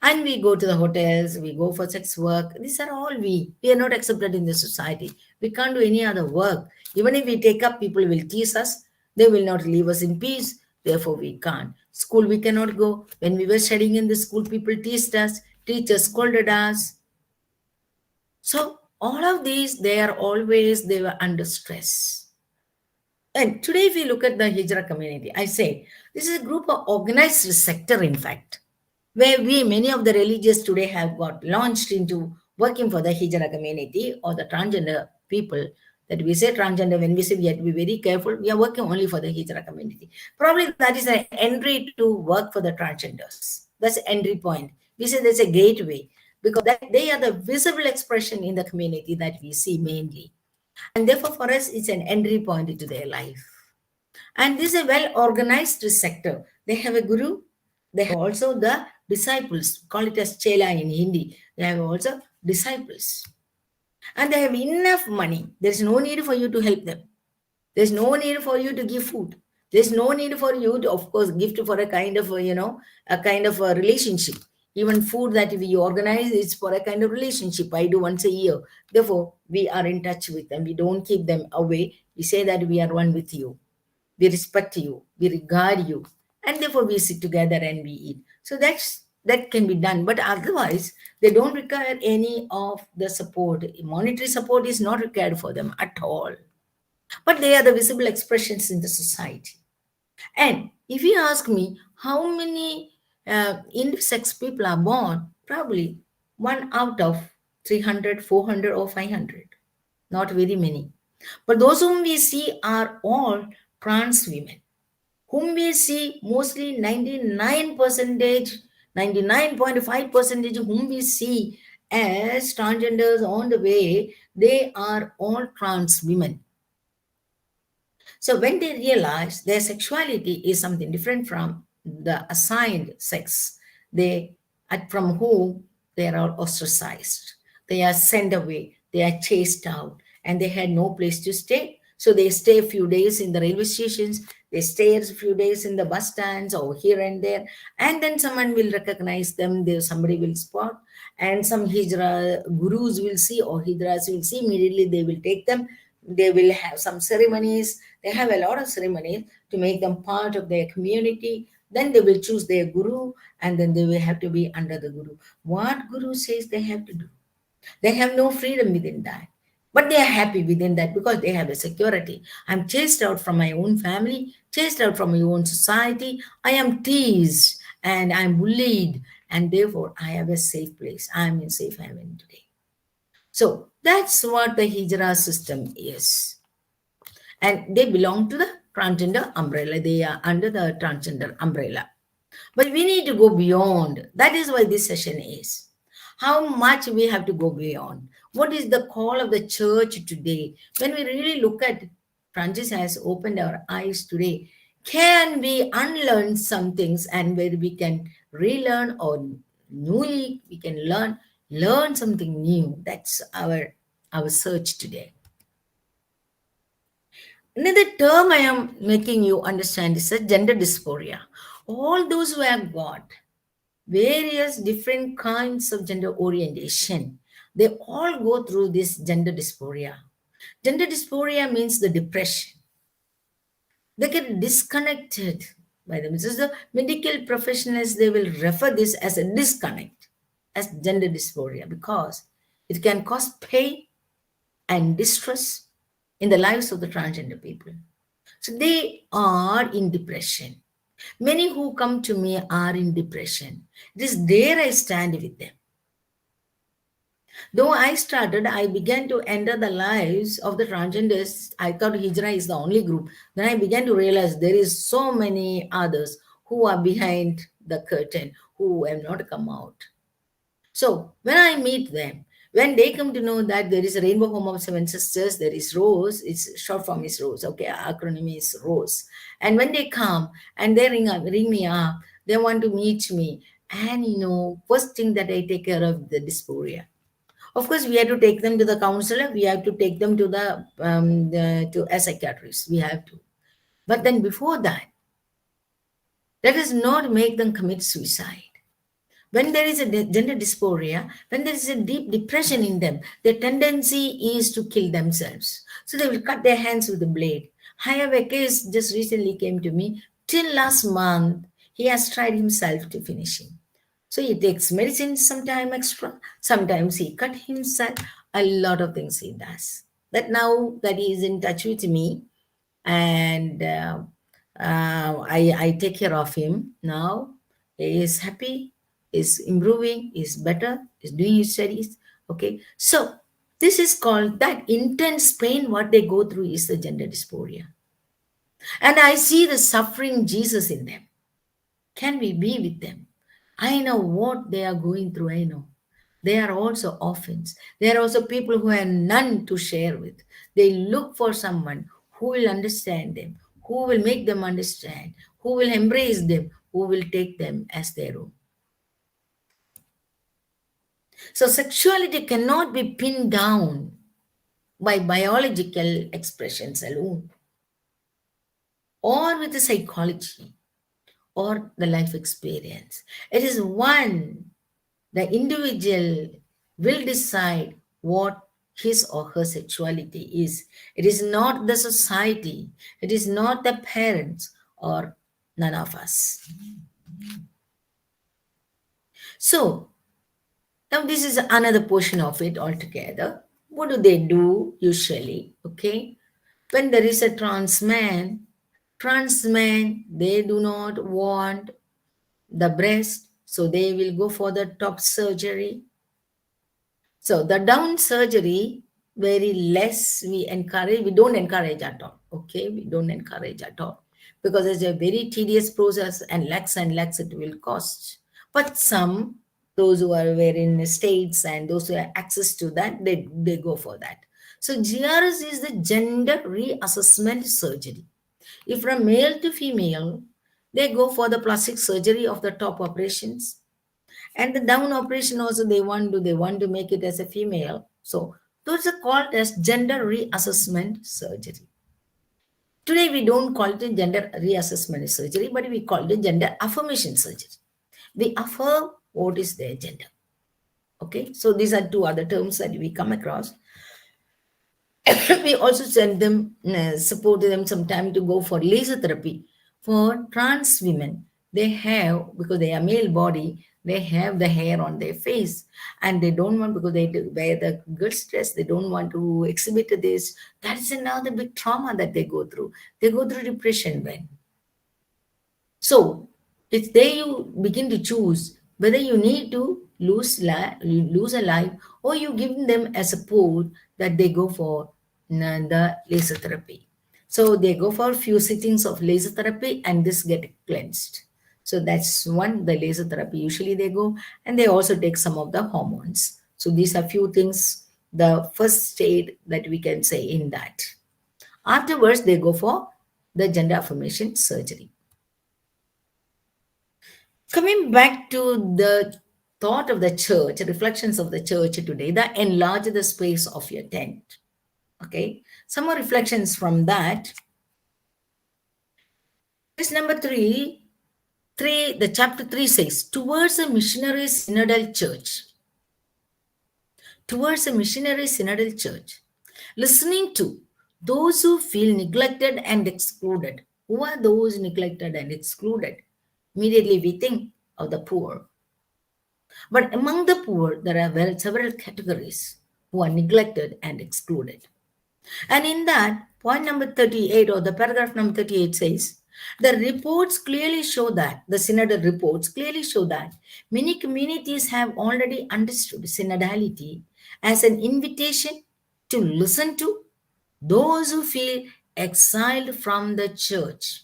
And we go to the hotels, we go for sex work. These are all we are not accepted in the society. We can't do any other work. Even if we take up, people will tease us. They will not leave us in peace. Therefore, we can't. School, we cannot go. When we were studying in the school, people teased us. Teachers scolded us. So all of these, they were under stress. And today, if we look at the Hijra community, I say, this is a group of organized sector, in fact, where many of the religious today have got launched into working for the Hijra community or the transgender people. That we say transgender, when we say we have to be very careful, we are working only for the Hijra community. Probably that is an entry to work for the transgenders. That's the entry point. We say there's a gateway because they are the visible expression in the community that we see mainly. And therefore, for us, it's an entry point into their life. And this is a well-organized sector. They have a guru. They have also the disciples. Call it as chela in Hindi. They have also disciples. And they have enough money. There's no need for you to help them. There's no need for you to give food. There's no need for you to, of course, gift for a kind of, a relationship. Even food that we organize is for a kind of relationship. I do once a year. Therefore, we are in touch with them. We don't keep them away. We say that we are one with you. We respect you. We regard you. And therefore, we sit together and we eat. So that can be done. But otherwise, they don't require any of the support. Monetary support is not required for them at all. But they are the visible expressions in the society. And if you ask me how many intersex people are born, probably 1 out of 300, 400 or 500. Not very many. But those whom we see are all trans women, whom we see mostly 99.5% whom we see as transgenders on the way, they are all trans women. So when they realize their sexuality is something different from the assigned sex, from whom they are ostracized. They are sent away, they are chased out, and they had no place to stay. So they stay a few days in the railway stations, they stay a few days in the bus stands or here and there, and then someone will recognize them, somebody will spot, and some hijra gurus will see or hijras will see, immediately they will take them. They will have some ceremonies. They have a lot of ceremonies to make them part of their community. Then they will choose their guru, and then they will have to be under the guru. What guru says they have to do? They have no freedom within that. But they are happy within that because they have a security. I'm chased out from my own family, chased out from my own society. I am teased and I'm bullied. And therefore, I have a safe place. I'm in safe haven today. So that's what the hijra system is. And they belong to the transgender umbrella. They are under the transgender umbrella. But we need to go beyond. That is why this session is. How much we have to go beyond? What is the call of the church today? When we really look at, Francis has opened our eyes today. Can we unlearn some things, and where we can relearn, or newly we can learn something new? That's our search today. Another term I am making you understand is a gender dysphoria. All those who have got various different kinds of gender orientation, they all go through this gender dysphoria. Gender dysphoria means the depression. They get disconnected by them. So the medical professionals, they will refer this as a disconnect, as gender dysphoria, because it can cause pain and distress in the lives of the transgender people. So they are in depression. Many who come to me are in depression. It is there I stand with them. Though I began to enter the lives of the transgenders. I thought Hijra is the only group. Then I began to realize there is so many others who are behind the curtain, who have not come out. So when I meet them, when they come to know that there is a Rainbow Home of Seven Sisters, there is Rose, its short form is Rose, okay, acronym is Rose. And when they come and they ring me up, they want to meet me. And first thing that I take care of the dysphoria. Of course, we have to take them to the counselor. We have to take them to to a psychiatrist. We have to. But then before that, let us not make them commit suicide. When there is a gender dysphoria, when there is a deep depression in them, their tendency is to kill themselves. So they will cut their hands with a blade. I have a case just recently came to me. Till last month, he has tried himself to finish him. So he takes medicine sometime extra. Sometimes he cut himself. A lot of things he does. That now that he is in touch with me, and I take care of him now. He is happy, is improving, is better, is doing his studies. Okay. So this is called, that intense pain what they go through is the gender dysphoria. And I see the suffering Jesus in them. Can we be with them? I know what they are going through. I know. They are also orphans. They are also people who have none to share with. They look for someone who will understand them, who will make them understand, who will embrace them, who will take them as their own. So sexuality cannot be pinned down by biological expressions alone, or with the psychology, or the life experience. It is the individual will decide what his or her sexuality is. It is not the society, it is not the parents, or none of us. So now this is another portion of it altogether. What do they do usually? Okay, when there is a trans man, they do not want the breast, so they will go for the top surgery. So the down surgery, very less we don't encourage at all. Okay, we don't encourage at all, because it's a very tedious process, and lakhs it will cost. But some, those who are in states and those who have access to that, they go for that. So GRS is the gender reassessment surgery. If from male to female, they go for the plastic surgery of the top operations. And the down operation also they want to make it as a female. So those are called as gender reassessment surgery. Today we don't call it a gender reassessment surgery, but we call it gender affirmation surgery. We affirm what is their gender. Okay, so these are two other terms that we come across. We also send them, support them sometime to go for laser therapy. For trans women, they have, because they are male body, they have the hair on their face, and they don't want, because they wear the girl's dress, they don't want to exhibit this. That is another big trauma that they go through. They go through depression then. So it's there you begin to choose whether you need to lose a life, or you give them a support that they go for the laser therapy. So they go for a few sittings of laser therapy, and this get cleansed. So that's one, the laser therapy. Usually they go, and they also take some of the hormones. So these are few things, the first state that we can say in that. Afterwards, they go for the gender affirmation surgery. Coming back to the thought of the church, reflections of the church today, that enlarge the space of your tent. Okay, some more reflections from that. Verse number 3, the chapter 3 says, towards a missionary synodal church. Towards a missionary synodal church. Listening to those who feel neglected and excluded. Who are those neglected and excluded? Immediately we think of the poor. But among the poor, there are several categories who are neglected and excluded. And in that, point number 38 or the paragraph number 38 says, the reports clearly show that, the synodal reports clearly show that many communities have already understood synodality as an invitation to listen to those who feel exiled from the church.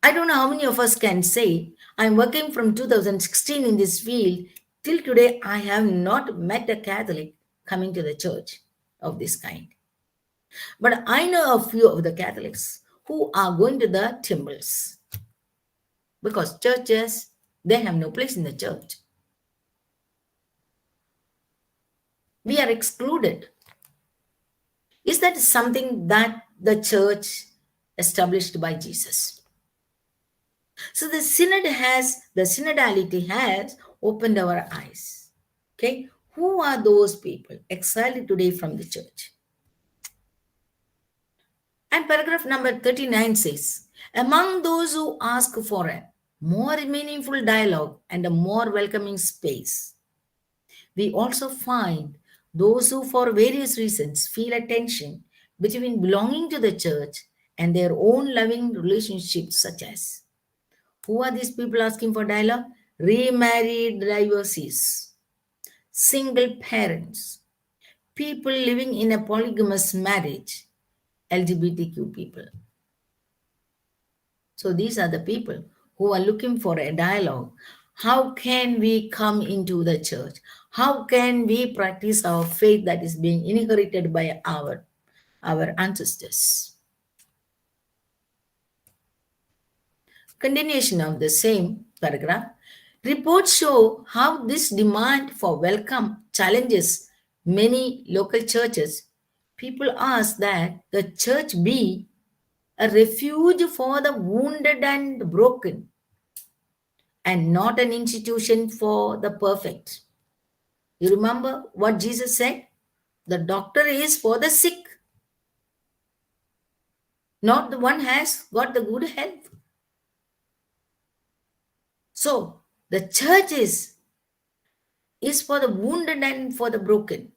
I don't know how many of us can say, I'm working from 2016 in this field. Till today, I have not met a Catholic coming to the church of this kind. But I know a few of the Catholics who are going to the temples. Because churches, they have no place in the church. We are excluded. Is that something that the church established by Jesus? So the synodality has opened our eyes. Okay, who are those people exiled today from the church? And paragraph number 39 says, among those who ask for a more meaningful dialogue and a more welcoming space, we also find those who for various reasons feel a tension between belonging to the church and their own loving relationships, such as, who are these people asking for dialogue? Remarried divorcees, single parents, people living in a polygamous marriage, LGBTQ people. So these are the people who are looking for a dialogue. How can we come into the church? How can we practice our faith that is being inherited by our ancestors? Continuation of the same paragraph. Reports show how this demand for welcome challenges many local churches. People ask that the church be a refuge for the wounded and broken, and not an institution for the perfect. You remember what Jesus said? The doctor is for the sick, not the one has got the good health. So the church is for the wounded and for the broken.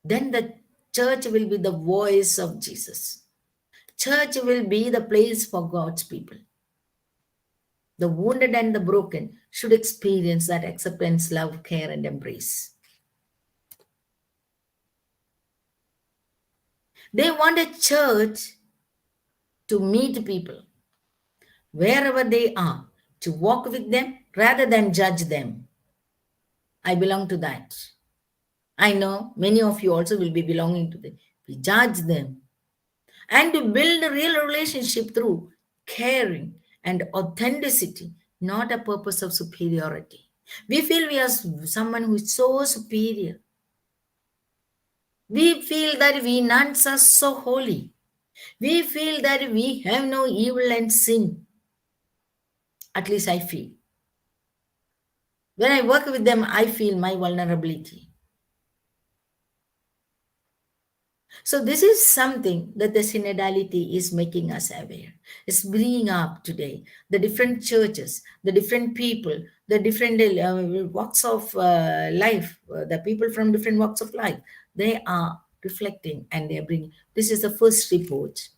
Then the church will be the voice of Jesus. Church will be the place for God's people. The wounded and the broken should experience that acceptance, love, care, and embrace. They want a church to meet people wherever they are, to walk with them rather than judge them. I belong to that. I know many of you also will be belonging to them. We judge them. And to build a real relationship through caring and authenticity, not a purpose of superiority. We feel we are someone who is so superior. We feel that we nuns are so holy. We feel that we have no evil and sin. At least I feel. When I work with them, I feel my vulnerability. So this is something that the synodality is making us aware. It's bringing up today the different churches, the different people, the different walks of life, the people from different walks of life. They are reflecting and they are bringing. This is the first report.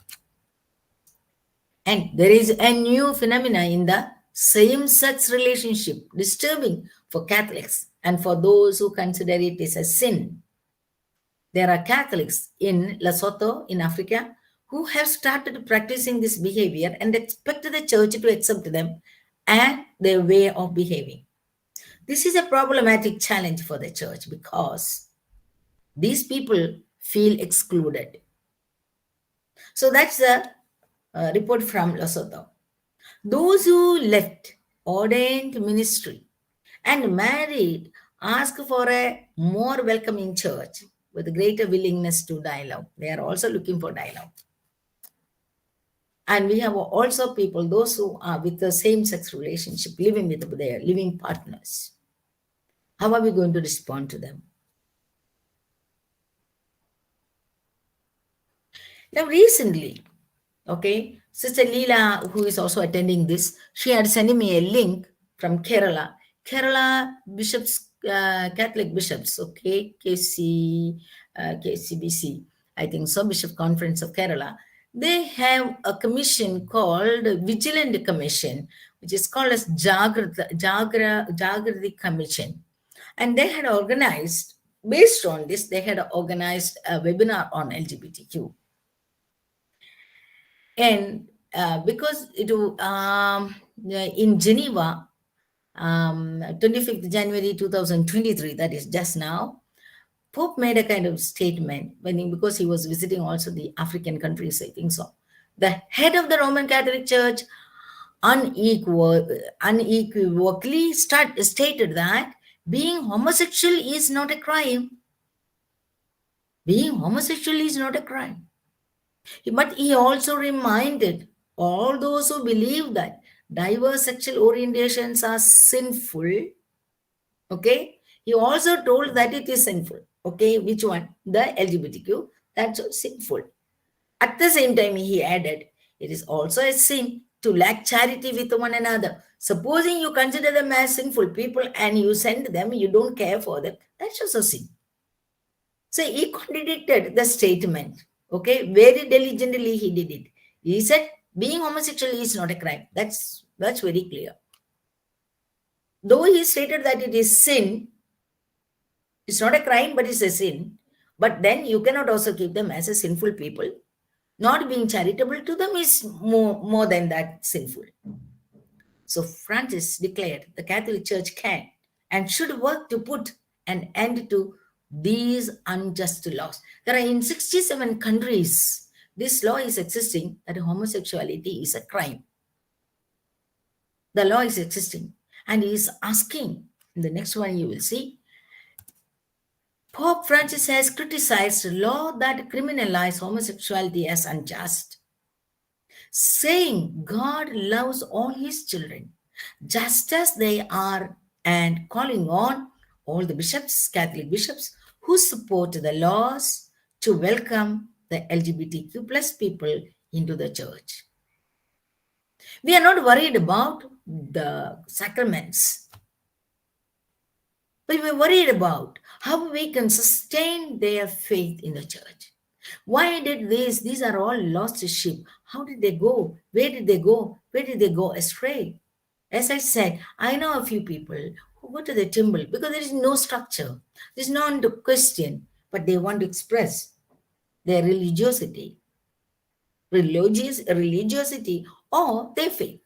And there is a new phenomena in the same-sex relationship, disturbing for Catholics and for those who consider it as a sin. There are Catholics in Lesotho, in Africa, who have started practicing this behavior and expect the church to accept them and their way of behaving. This is a problematic challenge for the church because these people feel excluded. So that's the report from Lesotho. Those who left ordained ministry and married ask for a more welcoming church with greater willingness to dialogue. They are also looking for dialogue. And we have also people, those who are with the same-sex relationship, living with their living partners. How are we going to respond to them? Now, recently, okay, Sister Leela, who is also attending this, she had sent me a link from Kerala. Kerala bishops, Catholic bishops, okay, KCBC, I think so, Bishop Conference of Kerala. They have a commission called Vigilant Commission, which is called as Jagrati Commission. And they had organized, based on this, they had organized a webinar on LGBTQ. And because it in Geneva, 25th January 2023, that is just now, Pope made a kind of statement because he was visiting also the African countries, I think so. The head of the Roman Catholic Church unequivocally stated that being homosexual is not a crime. Being homosexual is not a crime. But he also reminded all those who believe that diverse sexual orientations are sinful. Okay, he also told that it is sinful. Okay, which one? The LGBTQ, that's sinful. At the same time, he added, it is also a sin to lack charity with one another. Supposing you consider them as sinful people and you send them, you don't care for them, that's also sin. So he contradicted the statement. Okay, very diligently he did it. He said, being homosexual is not a crime. That's very clear. Though he stated that it is sin, it's not a crime, but it's a sin. But then you cannot also keep them as a sinful people. Not being charitable to them is more than that sinful. So Francis declared the Catholic Church can and should work to put an end to these unjust laws. There are in 67 countries, this law is existing that homosexuality is a crime. The law is existing. And he is asking, in the next one you will see, Pope Francis has criticized a law that criminalizes homosexuality as unjust, saying God loves all his children just as they are, and calling on all the bishops, Catholic bishops, who support the laws to welcome the LGBTQ plus people into the church. We are not worried about the sacraments, but we are worried about how we can sustain their faith in the church. Why did this? These are all lost sheep. How did they go? Where did they go? Where did they go astray? As I said, I know a few people who go to the temple because there is no structure. There's no one to question, but they want to express their religiosity or their faith.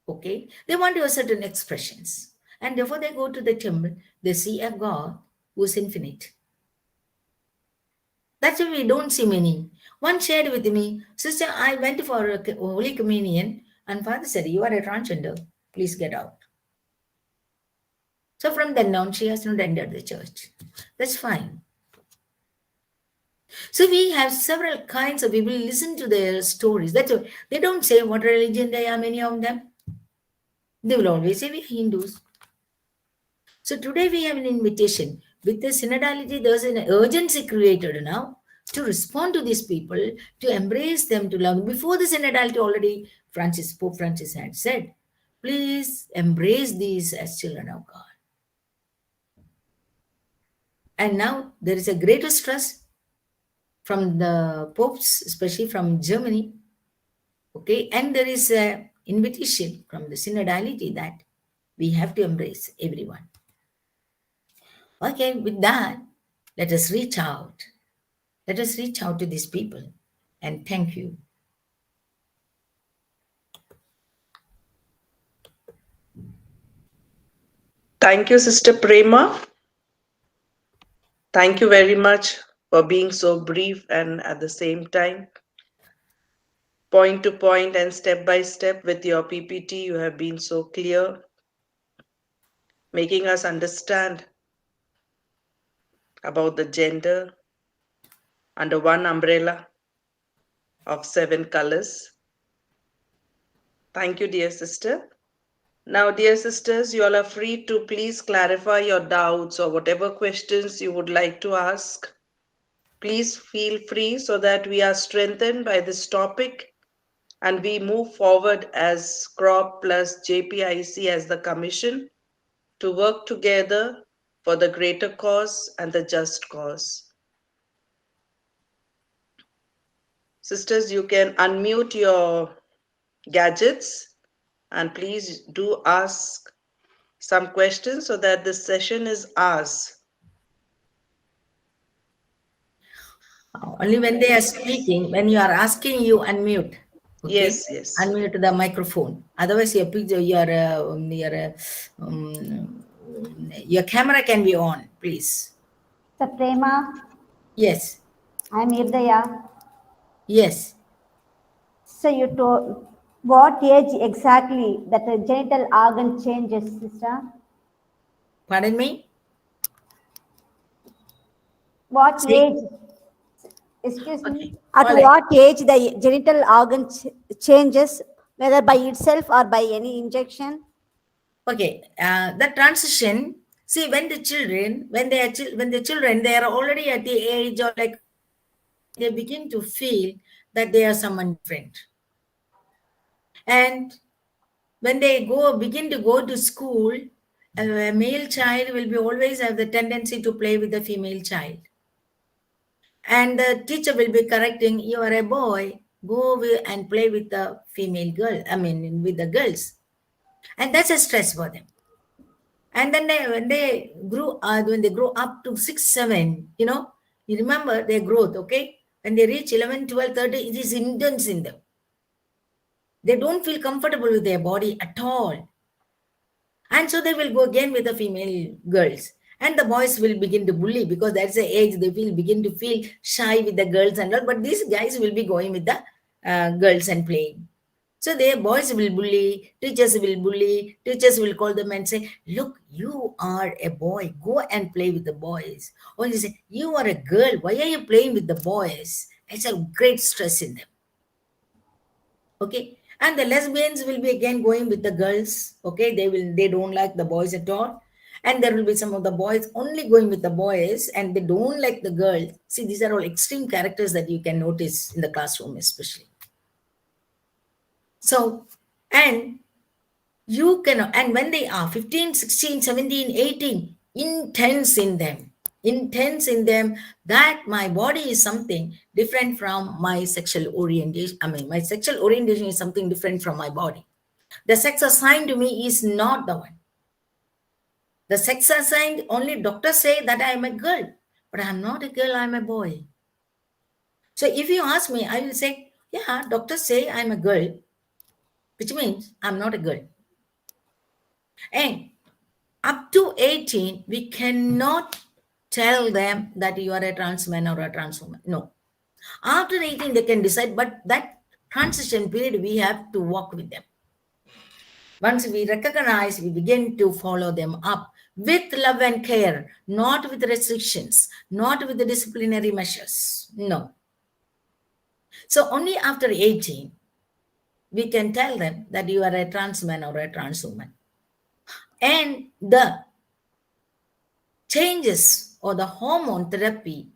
Okay? They want to have certain expressions. And therefore they go to the temple, they see a God who is infinite. That's why we don't see many. One shared with me, sister, I went for a Holy Communion and Father said, you are a transgender, please get out. So from then on, she has not entered the church. That's fine. So we have several kinds of people, listen to their stories. That's why they don't say what religion they are, many of them. They will always say we are Hindus. So today we have an invitation. With the synodality, there's an urgency created now to respond to these people, to embrace them, to love. Before the synodality already, Pope Francis had said, please embrace these as children of God. And now there is a greater stress from the popes, especially from Germany. Okay, and there is an invitation from the synodality that we have to embrace everyone. Okay, with that, let us reach out Let us reach out to these people. And thank you. Thank you, Sister Prema. Thank you very much for being so brief and at the same time, point to point and step by step with your PPT. You have been so clear, making us understand about the gender under one umbrella of 7 colors. Thank you, dear sister. Now, dear sisters, you all are free to please clarify your doubts or whatever questions you would like to ask. Please feel free so that we are strengthened by this topic and we move forward as CCROP plus JPIC as the commission to work together for the greater cause and the just cause. Sisters, you can unmute your gadgets and please do ask some questions so that this session is ours. Only when they are speaking, when you are asking, you unmute. Okay? Yes, yes. Unmute the microphone. Otherwise, your camera can be on, please. So Prema, Yes. I'm Irdaya. Yes. So you told what age exactly that the genital organ changes, sister? Pardon me? What See? age? Excuse me. Okay. At All right. what age the genital organ changes, whether by itself or by any injection? Okay. The transition. See, when the children, they are already at the age of like they begin to feel that they are someone different. And when they begin to go to school, a male child will be always have the tendency to play with the female child. And the teacher will be correcting, you are a boy, go and play with the female girl, with the girls. And that's a stress for them. And then when they grow up to 6, 7, you remember their growth, okay? When they reach 11, 12, 13, it is intense in them. They don't feel comfortable with their body at all. And so they will go again with the female girls. And the boys will begin to bully because that's the age they begin to feel shy with the girls and all. But these guys will be going with the girls and playing. So their boys will bully, teachers will call them and say, look, you are a boy, go and play with the boys. Or they say, you are a girl, why are you playing with the boys? It's a great stress in them. Okay. And the lesbians will be again going with the girls. Okay. They don't like the boys at all. And there will be some of the boys only going with the boys and they don't like the girls. See, these are all extreme characters that you can notice in the classroom, especially. So, and when they are 15, 16, 17, 18, intense in them that my body is something different from my sexual orientation. My sexual orientation is something different from my body. The sex assigned to me is not the one. The sex assigned, only doctors say that I am a girl, but I am not a girl, I am a boy. So if you ask me, I will say, yeah, doctors say I am a girl, which means I'm not a girl. And up to 18, we cannot tell them that you are a trans man or a trans woman. No. After 18, they can decide, but that transition period, we have to walk with them. Once we recognize, we begin to follow them up with love and care, not with restrictions, not with the disciplinary measures. No. So only after 18, we can tell them that you are a trans man or a trans woman. And the changes or the hormone therapy,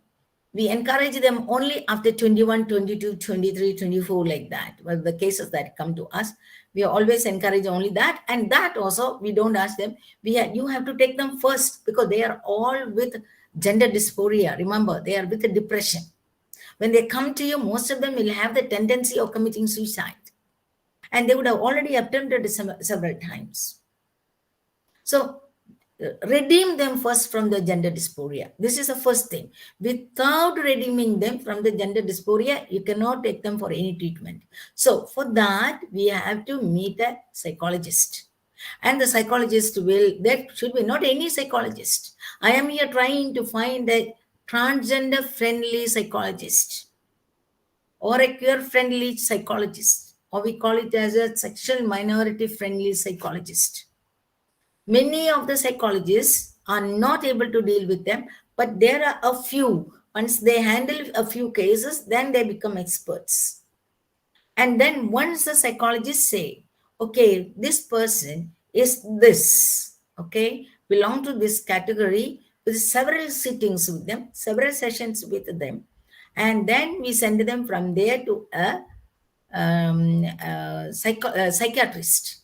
we encourage them only after 21, 22, 23, 24, like that. Well, the cases that come to us, we always encourage only that. And that also, we don't ask them. You have to take them first because they are all with gender dysphoria. Remember, they are with the depression. When they come to you, most of them will have the tendency of committing suicide. And they would have already attempted several times. So redeem them first from the gender dysphoria. This is the first thing. Without redeeming them from the gender dysphoria, you cannot take them for any treatment. So for that, we have to meet a psychologist. And the psychologist that should be not any psychologist. I am here trying to find a transgender friendly psychologist or a queer friendly psychologist, or we call it as a sexual minority friendly psychologist. Many of the psychologists are not able to deal with them, but there are a few. Once they handle a few cases, then they become experts. And then once the psychologists say, okay, this person is this, okay, belong to this category, with several sittings with them, several sessions with them, and then we send them from there to a psychiatrist.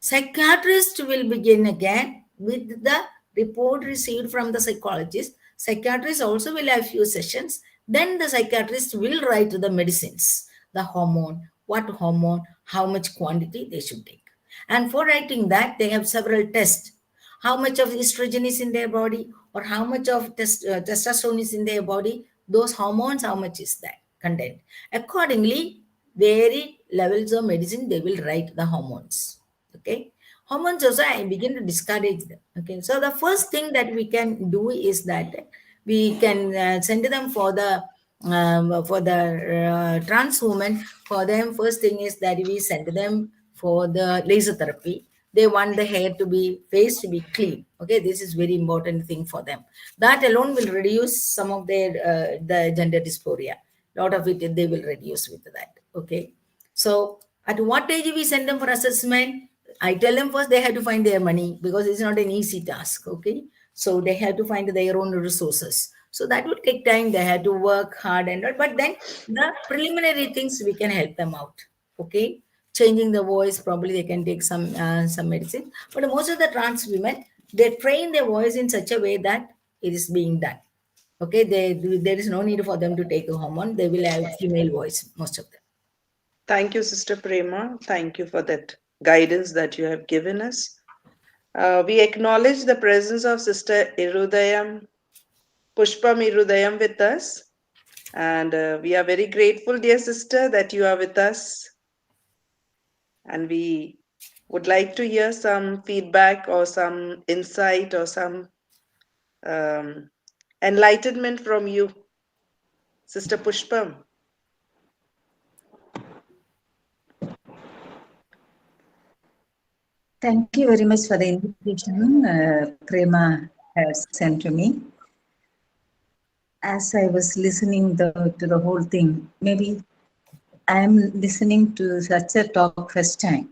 Psychiatrist will begin again with the report received from the psychologist. Psychiatrist also will have few sessions. Then the psychiatrist will write the medicines, the hormone, what hormone, how much quantity they should take. And for writing that, they have several tests. How much of estrogen is in their body, or how much of testosterone is in their body, those hormones, how much is that content. Accordingly, varied levels of medicine, they will write the hormones. Okay, hormones also I begin to discourage them. Okay, so the first thing that we can do is that we can send them for the trans women. For them, first thing is that we send them for the laser therapy. They want the hair to be, face to be clean. Okay, this is very important thing for them. That alone will reduce some of their the gender dysphoria. A lot of it they will reduce with that. Okay, so at what age we send them for assessment? I tell them first they have to find their money, because it's not an easy task. Okay, so they have to find their own resources. So that will take time. They have to work hard and all. But then the preliminary things we can help them out. Okay, changing the voice, probably they can take some medicine. But most of the trans women, they train their voice in such a way that it is being done. Okay, there is no need for them to take a hormone. They will have female voice, most of them. Thank you, Sister Prema. Thank you for that guidance that you have given us. We acknowledge the presence of Sister Irudayam, Pushpam Irudayam with us. And we are very grateful, dear sister, that you are with us. And we would like to hear some feedback or some insight or some enlightenment from you, Sister Pushpam. Thank you very much for the invitation Prema has sent to me. As I was listening to the whole thing, maybe I am listening to such a talk first time.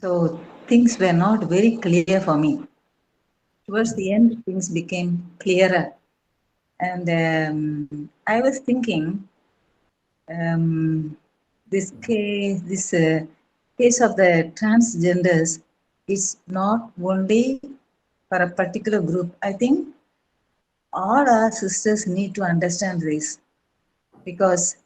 So things were not very clear for me. Towards the end, things became clearer. And I was thinking, this case of the transgenders is not only for a particular group. I think all our sisters need to understand this, because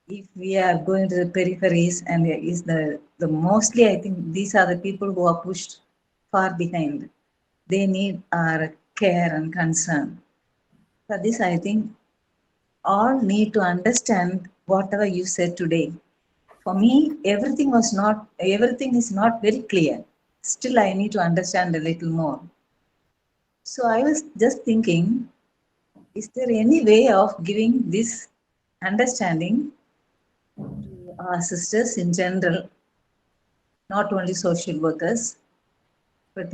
if we are going to the peripheries, and is the mostly, I think these are the people who are pushed far behind. They need our care and concern. For this, I think all need to understand whatever you said today. For me, everything is not very clear. Still, I need to understand a little more. So I was just thinking, is there any way of giving this understanding to our sisters in general, not only social workers, but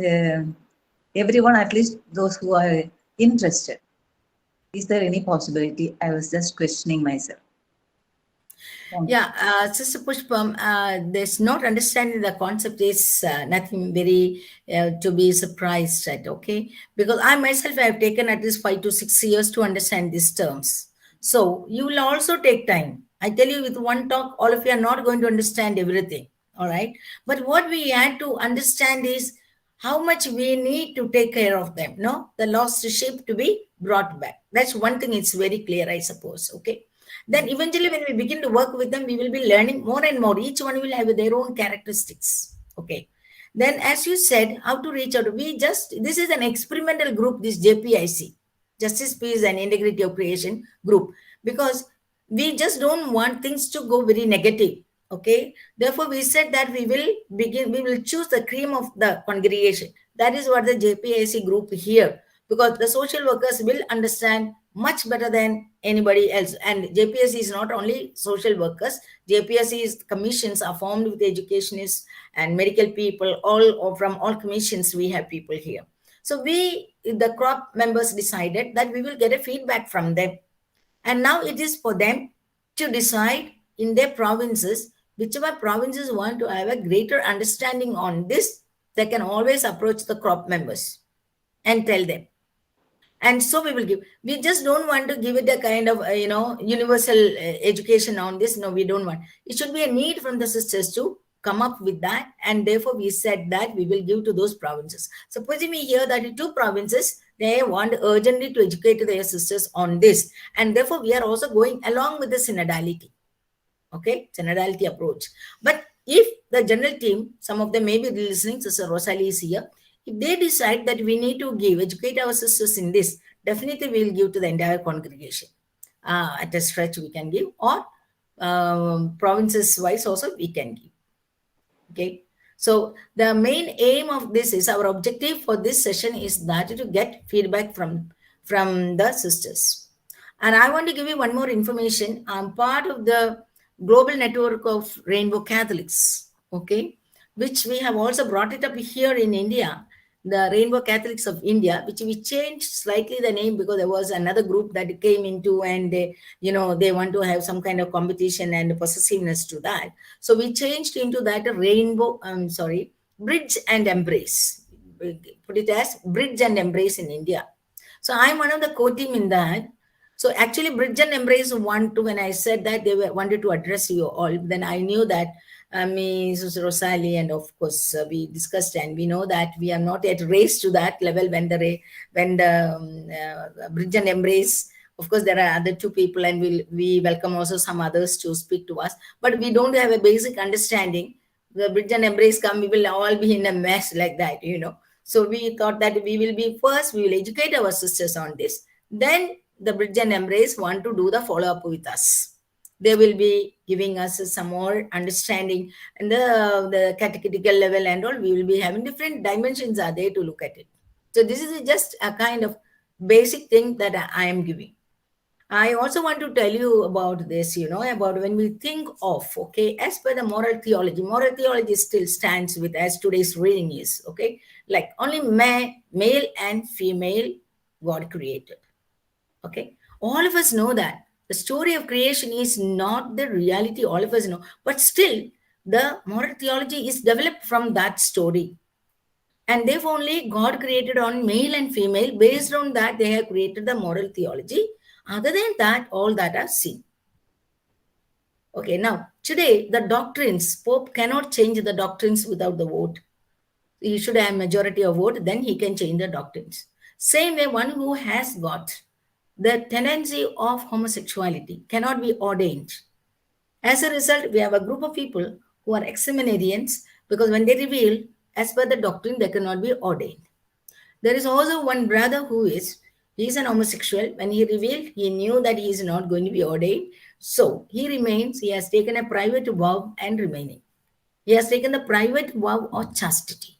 everyone, at least those who are interested? Is there any possibility? I was just questioning myself. Yeah, Sister Pushpam, there's not understanding the concept is nothing very to be surprised at, okay? Because I myself have taken at least 5 to 6 years to understand these terms. So you will also take time. I tell you, with one talk, all of you are not going to understand everything, all right? But what we had to understand is how much we need to take care of them, no? The lost sheep to be brought back. That's one thing, it's very clear, I suppose, okay? Then eventually when we begin to work with them, we will be learning more and more. Each one will have their own characteristics, okay? Then, as you said, how to reach out. This is an experimental group, this JPIC, Justice, Peace and Integrity of Creation group, because we just don't want things to go very negative. Okay. Therefore, we said that we will choose the cream of the congregation. That is what the JPIC group here, because the social workers will understand much better than anybody else. And JPSC is not only social workers, JPSC's commissions are formed with educationists and medical people, all from all commissions we have people here. So the CROP members decided that we will get a feedback from them. And now it is for them to decide in their provinces, whichever provinces want to have a greater understanding on this, they can always approach the CROP members and tell them. And so we will give. We just don't want to give it a kind of, universal education on this. No, we don't want. It should be a need from the sisters to come up with that. And therefore, we said that we will give to those provinces. Supposing we hear that in 2 provinces, they want urgently to educate their sisters on this. And therefore, we are also going along with the synodality. Okay, synodality approach. But if the general team, some of them may be listening, Sister Rosalie is here, if they decide that we need to educate our sisters in this, definitely we will give to the entire congregation. At a stretch we can give, or provinces wise also we can give. Okay. So the main aim of this is, our objective for this session is that to get feedback from the sisters. And I want to give you one more information. I'm part of the global network of Rainbow Catholics. Okay. Which we have also brought it up here in India, the Rainbow Catholics of India, which we changed slightly the name because there was another group that came into, and they want to have some kind of competition and possessiveness to that. So we changed into that Bridge and Embrace. Put it as Bridge and Embrace in India. So I'm one of the co-team in that. So actually Bridge and Embrace when I said that they wanted to address you all, then I knew that me, Sister Rosalie, and of course we discussed, and we know that we are not yet raised to that level when the Bridge and Embrace. Of course, there are other 2 people, and we welcome also some others to speak to us. But we don't have a basic understanding. The Bridge and Embrace come, we will all be in a mess like that, So we thought that we will educate our sisters on this. Then the Bridge and Embrace want to do the follow-up with us. They will be giving us some more understanding, and the catechetical level and all, we will be having different dimensions are there to look at it. So this is just a kind of basic thing that I am giving. I also want to tell you about this, about when we think of, okay, as per the moral theology still stands with, as today's reading is, okay, like only male and female God created. Okay, all of us know that. The story of creation is not the reality, all of us know, but still the moral theology is developed from that story. And therefore only God created on male and female. Based on that, they have created the moral theology. Other than that, all that are seen. Okay, now today the doctrines, Pope cannot change the doctrines without the vote. He should have majority of vote, then he can change the doctrines. Same way, one who has got the tendency of homosexuality cannot be ordained. As a result, we have a group of people who are ex-seminarians, because when they reveal, as per the doctrine, they cannot be ordained. There is also one brother he is an homosexual. When he revealed, he knew that he is not going to be ordained. So he remains, he has taken a private vow and remaining. He has taken the private vow of chastity.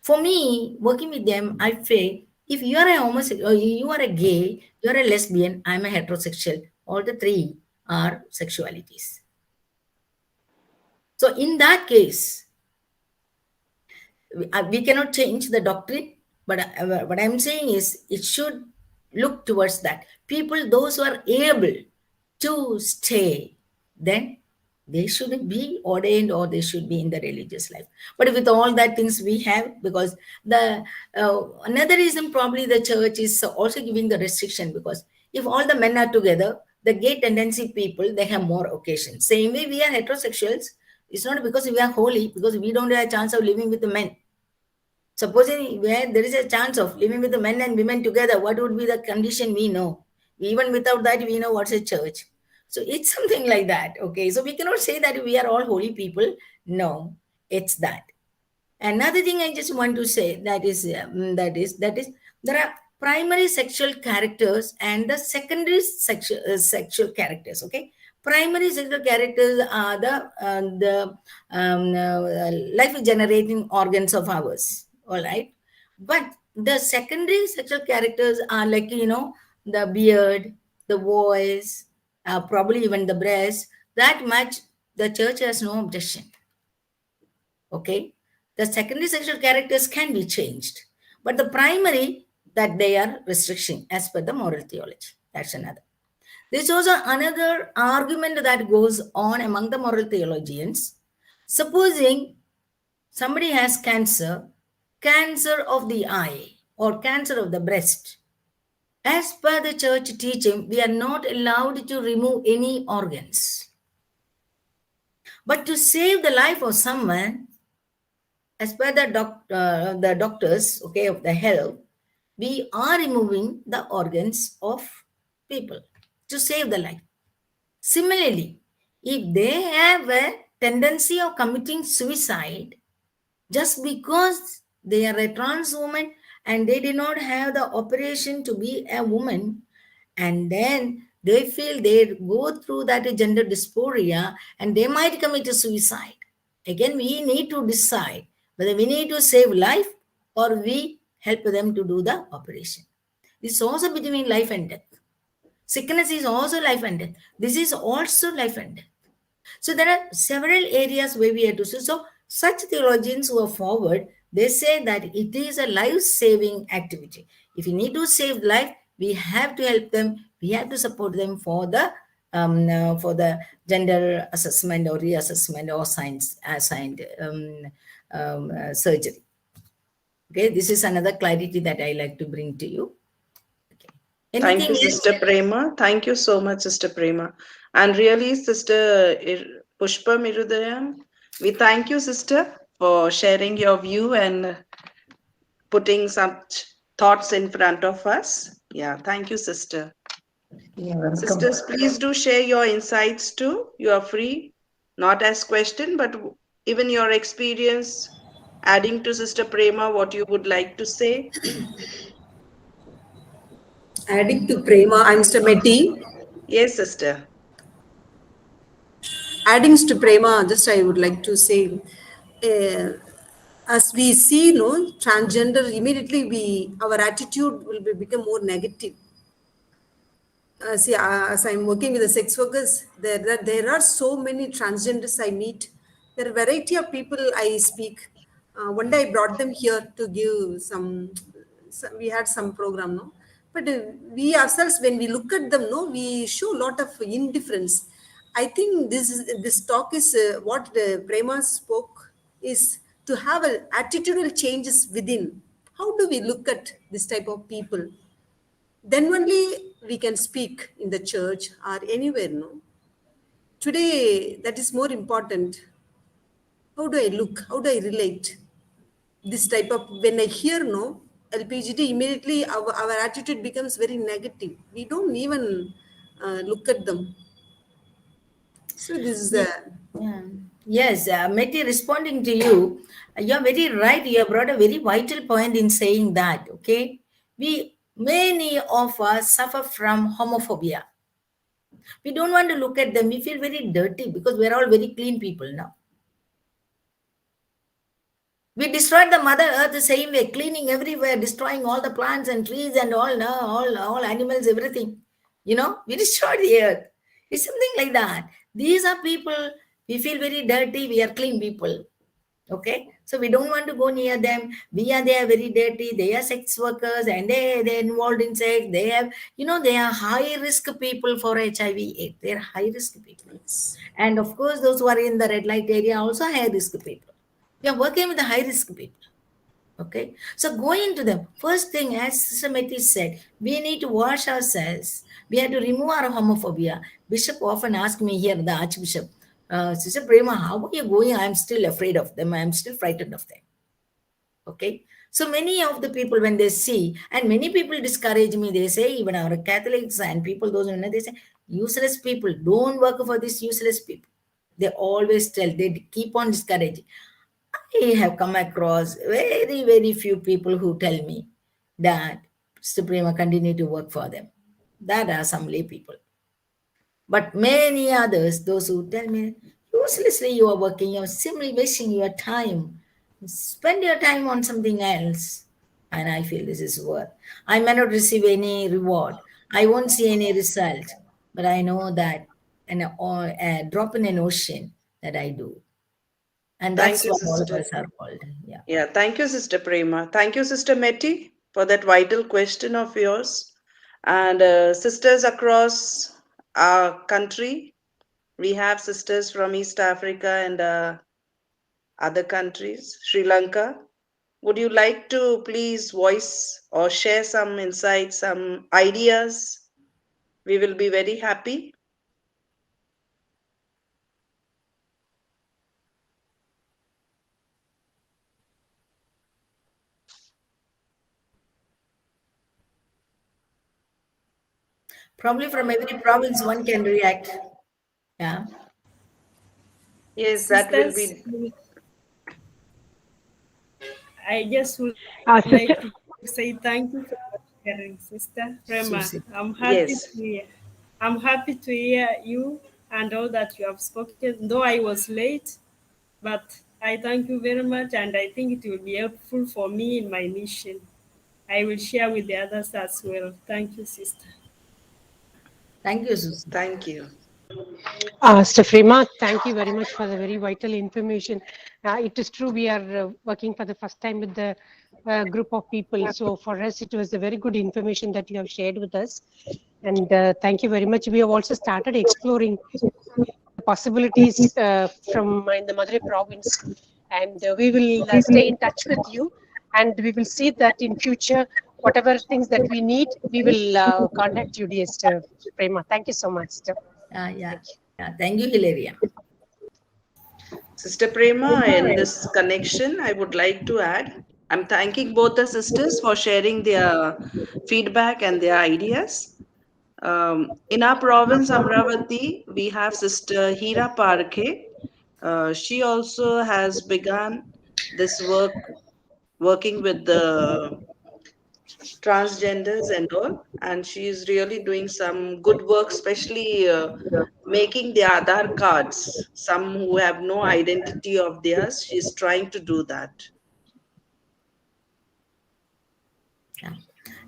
For me, working with them, I feel, if you are a homosexual, you are a gay, you are a lesbian, I am a heterosexual, all the 3 are sexualities. So in that case, we cannot change the doctrine, but what I'm saying is it should look towards that. People, those who are able to stay, then they should be ordained, or they should be in the religious life. But with all that things we have, because the another reason probably the church is also giving the restriction, because if all the men are together, the gay tendency people, they have more occasions. Same way we are heterosexuals, it's not because we are holy, because we don't have a chance of living with the men. Supposing where there is a chance of living with the men and women together, what would be the condition we know? Even without that, we know what's a church. So it's something like that. Okay. So we cannot say that we are all holy people. No, it's that. Another thing I just want to say that is there are primary sexual characters and the secondary sexual characters. Okay, primary sexual characters are the life generating organs of ours. All right, but the secondary sexual characters are like the beard, the voice, probably even the breast. That much the church has no objection. Okay, the secondary sexual characters can be changed, but the primary that they are restriction as per the moral theology. That's another. There's also another argument that goes on among the moral theologians. Supposing somebody has cancer, cancer of the eye or cancer of the breast, as per the church teaching, we are not allowed to remove any organs. But to save the life of someone, as per the doctors, okay, of the health, we are removing the organs of people to save the life. Similarly, if they have a tendency of committing suicide just because they are a trans woman and they did not have the operation to be a woman, and then they feel they go through that gender dysphoria and they might commit a suicide. Again, we need to decide whether we need to save life or we help them to do the operation. This is also between life and death. Sickness is also life and death. This is also life and death. So there are several areas where we have to see. So such theologians who are forward, they say that it is a life-saving activity. If you need to save life, we have to help them. We have to support them for the gender assessment or reassessment or assigned surgery. Okay, this is another clarity that I like to bring to you. Okay. Thank you, Sister Prema. Thank you so much, Sister Prema. And really, Sister Pushpa Mirudayam, we thank you, Sister, for sharing your view and putting such thoughts in front of us. Yeah, thank you, Sister. You're welcome. Sisters, please do share your insights too. You are free, not as question, but even your experience, adding to Sister Prema what you would like to say. Adding to Prema and Mr. Meti. Yes, Sister. Adding to Prema, just I would like to say, as we see, transgender, immediately our attitude will become more negative. See, as I'm working with the sex workers, there are so many transgenders I meet. There are a variety of people I speak. One day I brought them here to give some we had some program, no? But we ourselves, when we look at them, no, we show a lot of indifference. I think this talk is what Prema spoke is to have an attitudinal changes within. How do we look at this type of people? Then only we can speak in the church or anywhere, no? Today, that is more important. How do I look? How do I relate? This type of, when I hear, no, LPGT, immediately our attitude becomes very negative. We don't even look at them. So this is the... Yeah. Yes, Meti, responding to you, you're very right. You have brought a very vital point in saying that, okay? Many of us suffer from homophobia. We don't want to look at them. We feel very dirty because we're all very clean people now. We destroyed the Mother Earth the same way, cleaning everywhere, destroying all the plants and trees and all animals, everything. We destroyed the earth. It's something like that. These are people, we feel very dirty, we are clean people. Okay, so we don't want to go near them. They are very dirty. They are sex workers and they're involved in sex. They have, they are high risk people for HIV/AIDS. They're high risk people. And of course, those who are in the red light area also high risk people. We are working with the high risk people. Okay, so going into them, first thing, as Sister Meti said, we need to wash ourselves. We have to remove our homophobia. Bishop often asks me here, the Archbishop, Sister Prema, how are you going? I'm still afraid of them. I'm still frightened of them. Okay. So many of the people, when they see, and many people discourage me, they say, even our Catholics and people, those who know, they say, useless people, don't work for these useless people. They always tell, they keep on discouraging. I have come across very, very few people who tell me that Sister Prema continue to work for them. That are some lay people. But many others, those who tell me, uselessly you are working, you're simply wasting your time. Spend your time on something else. And I feel this is worth. I may not receive any reward. I won't see any result. But I know that a drop in an ocean that I do. And Thank that's you, what all of Sister. us are called. Yeah. Yeah, thank you, Sister Prema. Thank you, Sister Meti, for that vital question of yours. And sisters across our country, we have sisters from East Africa and other countries, Sri Lanka. Would you like to please voice or share some insights, some ideas? We will be very happy. Probably from every province one can react. Yeah. Yes, that will Sisters, be. I just would Sister, like to say thank you for sharing, Sister Prema. Susie. Yes. I'm happy to hear you and all that you have spoken, though I was late, but I thank you very much, and I think it will be helpful for me in my mission. I will share with the others as well. Thank you, Sister. Thank you, Susie. Thank you. Sister Prema, thank you very much for the very vital information. It is true we are working for the first time with the group of people. So for us, it was a very good information that you have shared with us. And thank you very much. We have also started exploring possibilities from in the Madurai province. And we will stay in touch with you. And we will see that in future, whatever things that we need, we will contact you, dear Sister Prema. Thank you so much, Sister. Yeah. Thank you, Hilaria. Sister Prema, in this connection, I would like to add, I'm thanking both the sisters for sharing their feedback and their ideas. In our province, Amravati, we have Sister Hira Parke. She also has begun this working with the transgenders and all, and she is really doing some good work, especially making the Aadhaar cards. Some who have no identity of theirs, she's trying to do that.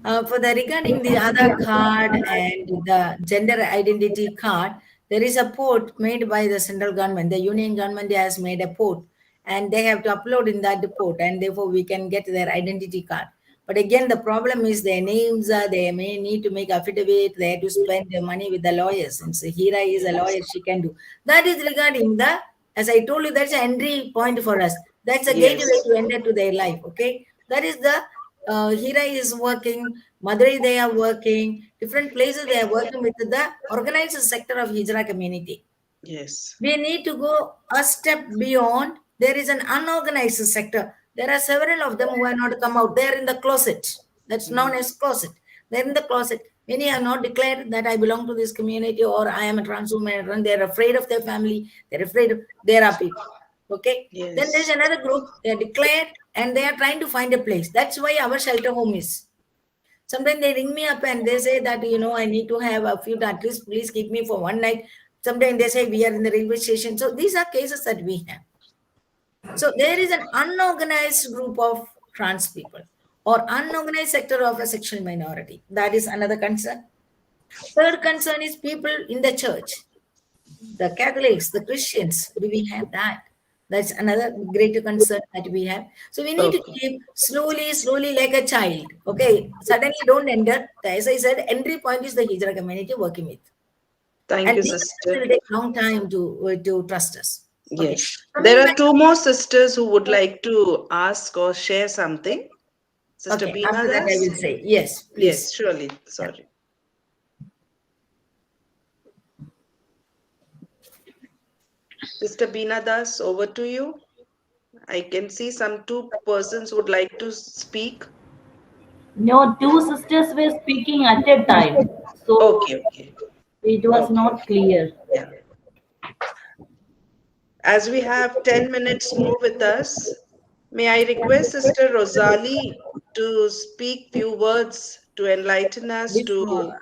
For the regarding the Aadhaar card and the gender identity card, there is a port made by the central government. The union government has made a port, and they have to upload in that port, and therefore we can get their identity card. But again, the problem is their names. They may need to make affidavit. They have to spend their money with the lawyers. And so Hira is a lawyer; she can do. That is regarding the, as I told you, that's an entry point for us. That's a gateway to enter to their life. Okay, that is the. Hira is working, Madurai they are working, different places they are working with the organized sector of Hijra community. Yes. We need to go a step beyond. There is an unorganized sector. There are several of them who are not come out. They are in the closet. That's known as closet. They're in the closet. Many have not declared that I belong to this community or I am a trans woman. And they're afraid of their family. They're afraid of there are people. Okay. Yes. Then there's another group. They are declared and they are trying to find a place. That's why our shelter home is. Sometimes they ring me up and they say that, I need to have a few, at least please keep me for one night. Sometimes they say we are in the railway station. So these are cases that we have. So there is an unorganized group of trans people or unorganized sector of a sexual minority. That is another concern. Third concern is people in the church. The Catholics, the Christians, do we have that? That's another greater concern that we have. So we need to keep slowly like a child. Okay, suddenly don't enter. As I said, entry point is the Hijra community working with. Thank you, these sister. will take long time to trust us. Okay. Yes. There are two more sisters who would like to ask or share something. Sister Okay, Beena after that I will say yes, please. Yes, surely. Sorry. Sister Beena Das, over to you. I can see some two persons would like to speak. No, two sisters were speaking at a time. So okay. it was not clear. Yeah. As we have 10 minutes more with us, may I request Sister Rosalie to speak few words to enlighten us, Before, to before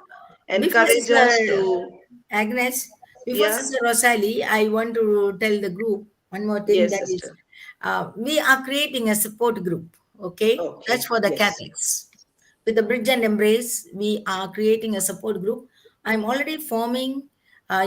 encourage us Sister to, Agnes, before yeah? Sister Rosalie, I want to tell the group one more thing, Yes, that is, sister. we are creating a support group. Okay, that's Okay, for the yes. Catholics. With the Bridge and Embrace, we are creating a support group. I'm already forming.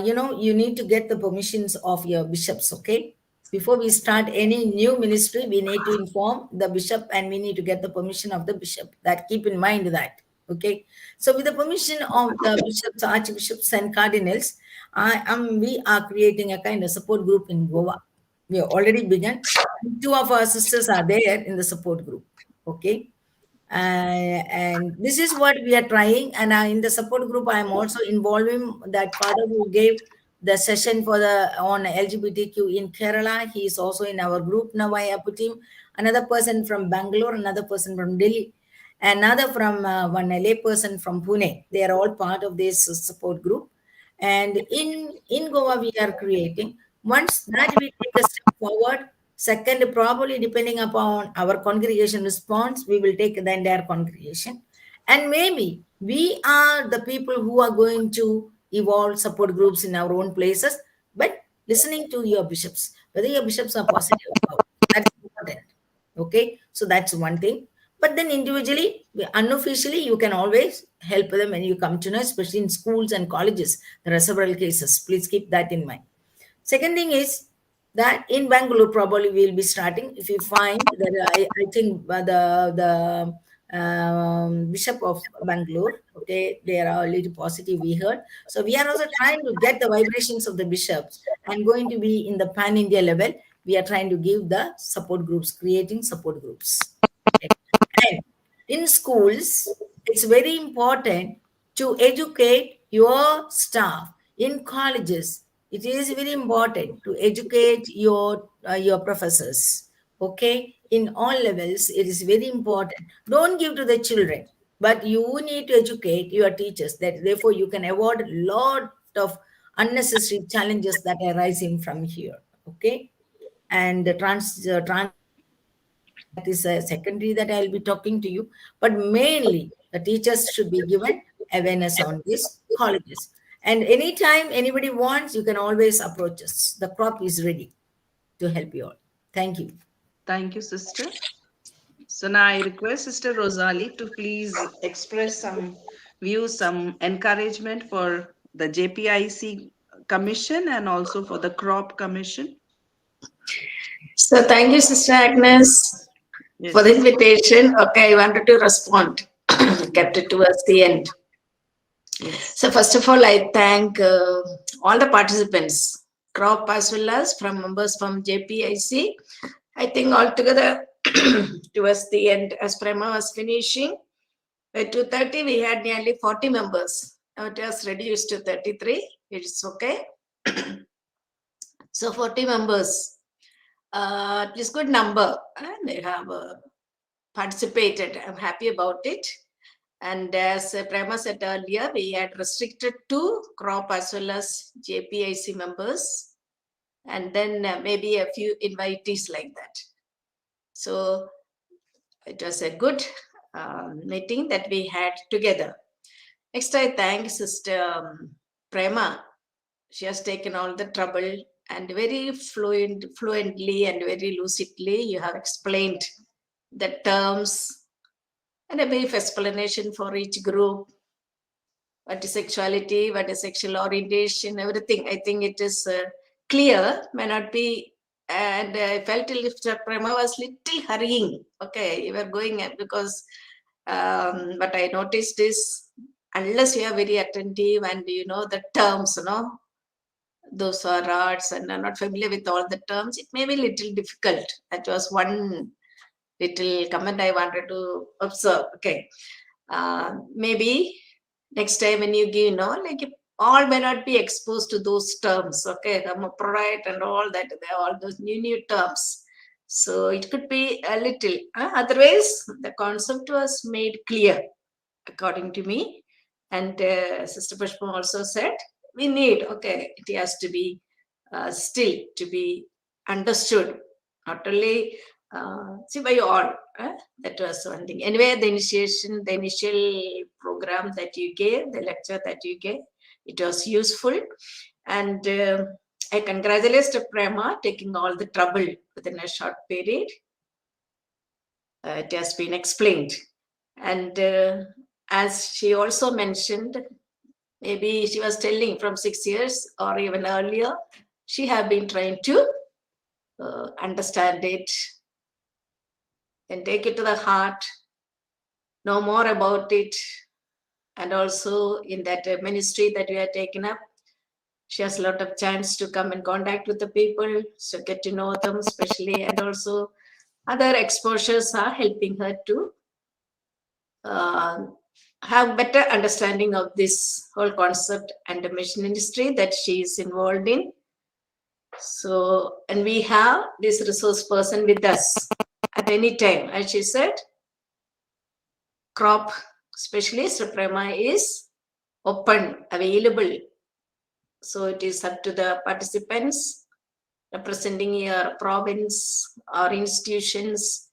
You need to get the permissions of your bishops. Okay, before we start any new ministry, we need to inform the bishop, and we need to get the permission of the bishop. That, keep in mind that. Okay, so with the permission of the bishops, archbishops, and cardinals, we are creating a kind of support group in Goa. We have already begun. Two of our sisters are there in the support group. Okay, and this is what we are trying. And in the support group, I am also involving that father who gave the session for the on LGBTQ in Kerala. He is also in our group now. I have put him. Another person from Bangalore, another person from Delhi, another from one LA person from Pune. They are all part of this support group. And in Goa, we are creating. Once that we take a step forward, second, probably depending upon our congregation response, we will take the entire congregation. And maybe we are the people who are going to evolve support groups in our own places, but listening to your bishops, whether your bishops are positive about it. That's important. Okay, so that's one thing. But then individually, unofficially, you can always help them when you come to know, especially in schools and colleges. There are several cases. Please keep that in mind. Second thing is that in Bangalore, probably we'll be starting. If you find that, I think the Bishop of Bangalore, okay, they are a little positive, we heard. So we are also trying to get the vibrations of the bishops and going to be in the pan-India level. We are trying to give the support groups, creating support groups. Okay. And in schools, it's very important to educate your staff. In colleges, it is very important to educate your professors. Okay, in all levels, it is very important. Don't give to the children, but you need to educate your teachers. That therefore you can avoid a lot of unnecessary challenges that are arising from here. Okay, and the trans that is a secondary that I'll be talking to you. But mainly, the teachers should be given awareness on these colleges. And anytime anybody wants, you can always approach us. The crop is ready to help you all. Thank you. Thank you, sister. So now I request Sister Rosalie to please express some views, some encouragement for the JPIC Commission and also for the CROP Commission. So thank you, Sister Agnes, Yes. for the invitation. Okay, I wanted to respond. Kept it towards the end. Yes. So first of all, I thank all the participants, CROP as well as from members from JPIC. I think altogether towards the end, as Prema was finishing, by 2:30 we had nearly 40 members. Now it was reduced to 33. It's okay. So 40 members. It is good number, and they have participated. I'm happy about it. And as Prema said earlier, we had restricted to CROP as well as JPIC members, and then maybe a few invitees like that. So it was a good meeting that we had together. Next, I thank Sister Prema. She has taken all the trouble and very fluently and very lucidly you have explained the terms and a brief explanation for each group. What is sexuality, what is sexual orientation, everything. I think it is clear, may not be, and I felt Mr. Prema was little hurrying. Okay, you were going because what I noticed is unless you are very attentive and you know the terms, those are arts and are not familiar with all the terms, it may be a little difficult. That was one little comment I wanted to observe. Okay, maybe next time when you give, like all may not be exposed to those terms. Okay, hermaphrodite and all that, all those new terms. So it could be a little. Otherwise, the concept was made clear, according to me. And Sister Pushpa also said, we need, okay, it has to be still to be understood, not only see by all. That was one thing. Anyway, the initiation, the initial program that you gave, the lecture that you gave, it was useful. And I congratulate Prema taking all the trouble within a short period. It has been explained. And as she also mentioned, maybe she was telling from 6 years or even earlier, she have been trying to understand it and take it to the heart, know more about it. And also in that ministry that we are taken up, she has a lot of chance to come in contact with the people, so get to know them especially, and also other exposures are helping her to have better understanding of this whole concept and the mission industry that she is involved in. So, and we have this resource person with us at any time. As she said, CROP specialist Prema is open, available. So it is up to the participants representing your province or institutions.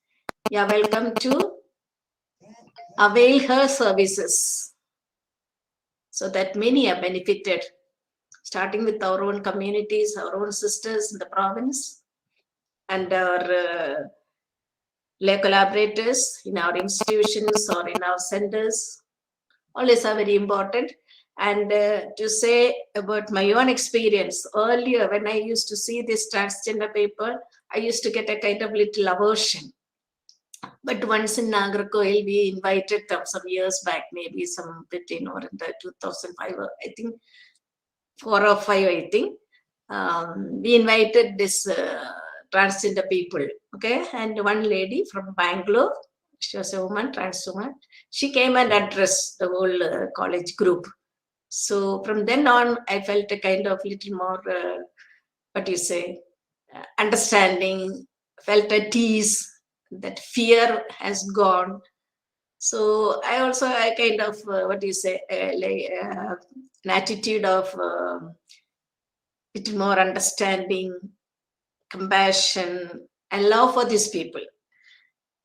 You are welcome to avail her services so that many are benefited, starting with our own communities, our own sisters in the province, and our lay collaborators in our institutions or in our centers. All these are very important. And to say about my own experience, earlier when I used to see this transgender paper, I used to get a kind of little aversion. But once in Nagarkoil, we invited them some years back, maybe some 15 or in the 2005, I think, 4 or 5, I think. We invited this transgender people, okay? And one lady from Bangalore, she was a woman, trans woman, she came and addressed the whole college group. So from then on, I felt a kind of little more, understanding, felt at ease, that fear has gone. So I kind of, an attitude of little more understanding, compassion, and love for these people.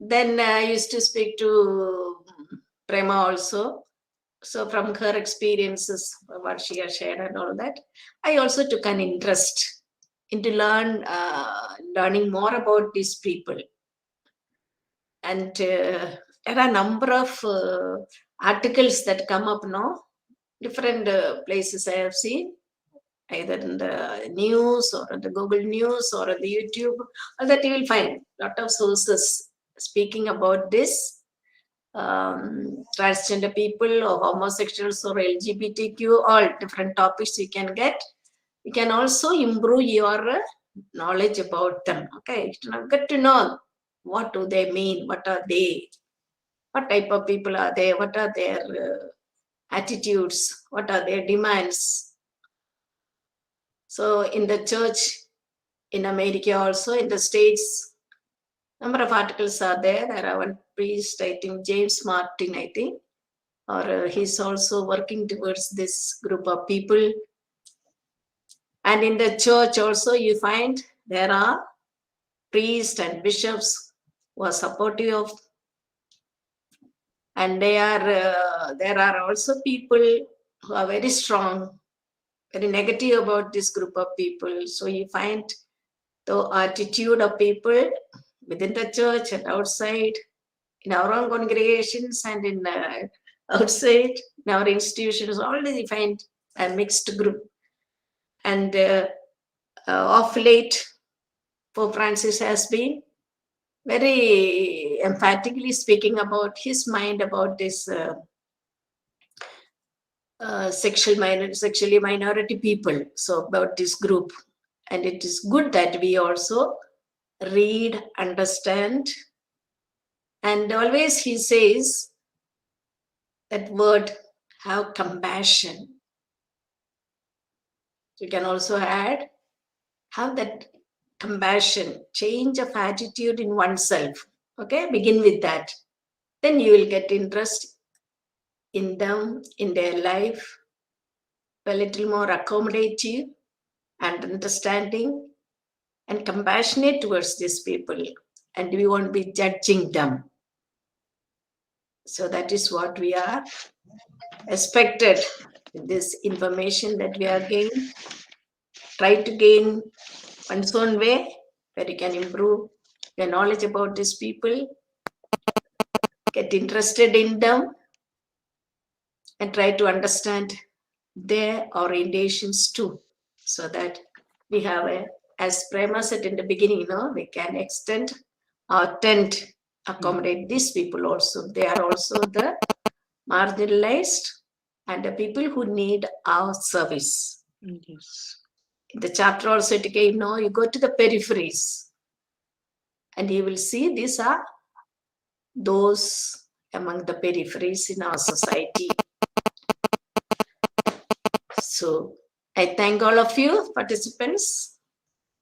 Then I used to speak to Prema also. So from her experiences, what she has shared and all that, I also took an interest into learning more about these people. And there are a number of articles that come up now, different places I have seen, either in the news or in the Google News or on the YouTube, all that you will find a lot of sources speaking about this. Transgender people or homosexuals or LGBTQ, all different topics you can get. You can also improve your knowledge about them. Okay, get to know what do they mean, what are they, what type of people are they, what are their attitudes, what are their demands. So in the church, in America also, in the States, number of articles are there. There are one priest, I think James Martin, I think, or he's also working towards this group of people. And in the church also, you find there are priests and bishops who are supportive of, and there are also people who are very strong, very negative about this group of people. So you find the attitude of people within the church and outside, in our own congregations and in outside, in our institutions, already find a mixed group. And of late, Pope Francis has been very emphatically speaking about his mind about this sexually minority people, so about this group. And it is good that we also read, understand, and always he says that word, have compassion. You can also add, have that compassion, change of attitude in oneself. Okay, begin with that. Then you will get interest in them, in their life, a little more accommodative and understanding, and compassionate towards these people, and we won't be judging them. So that is what we are expected with this information that we are gaining. Try to gain one's own way where you can improve your knowledge about these people, get interested in them, and try to understand their orientations too, so that we have as Prema said in the beginning, we can extend our tent, accommodate these people also. They are also the marginalized and the people who need our service. Yes. In the chapter also it came, you go to the peripheries and you will see these are those among the peripheries in our society. So I thank all of you participants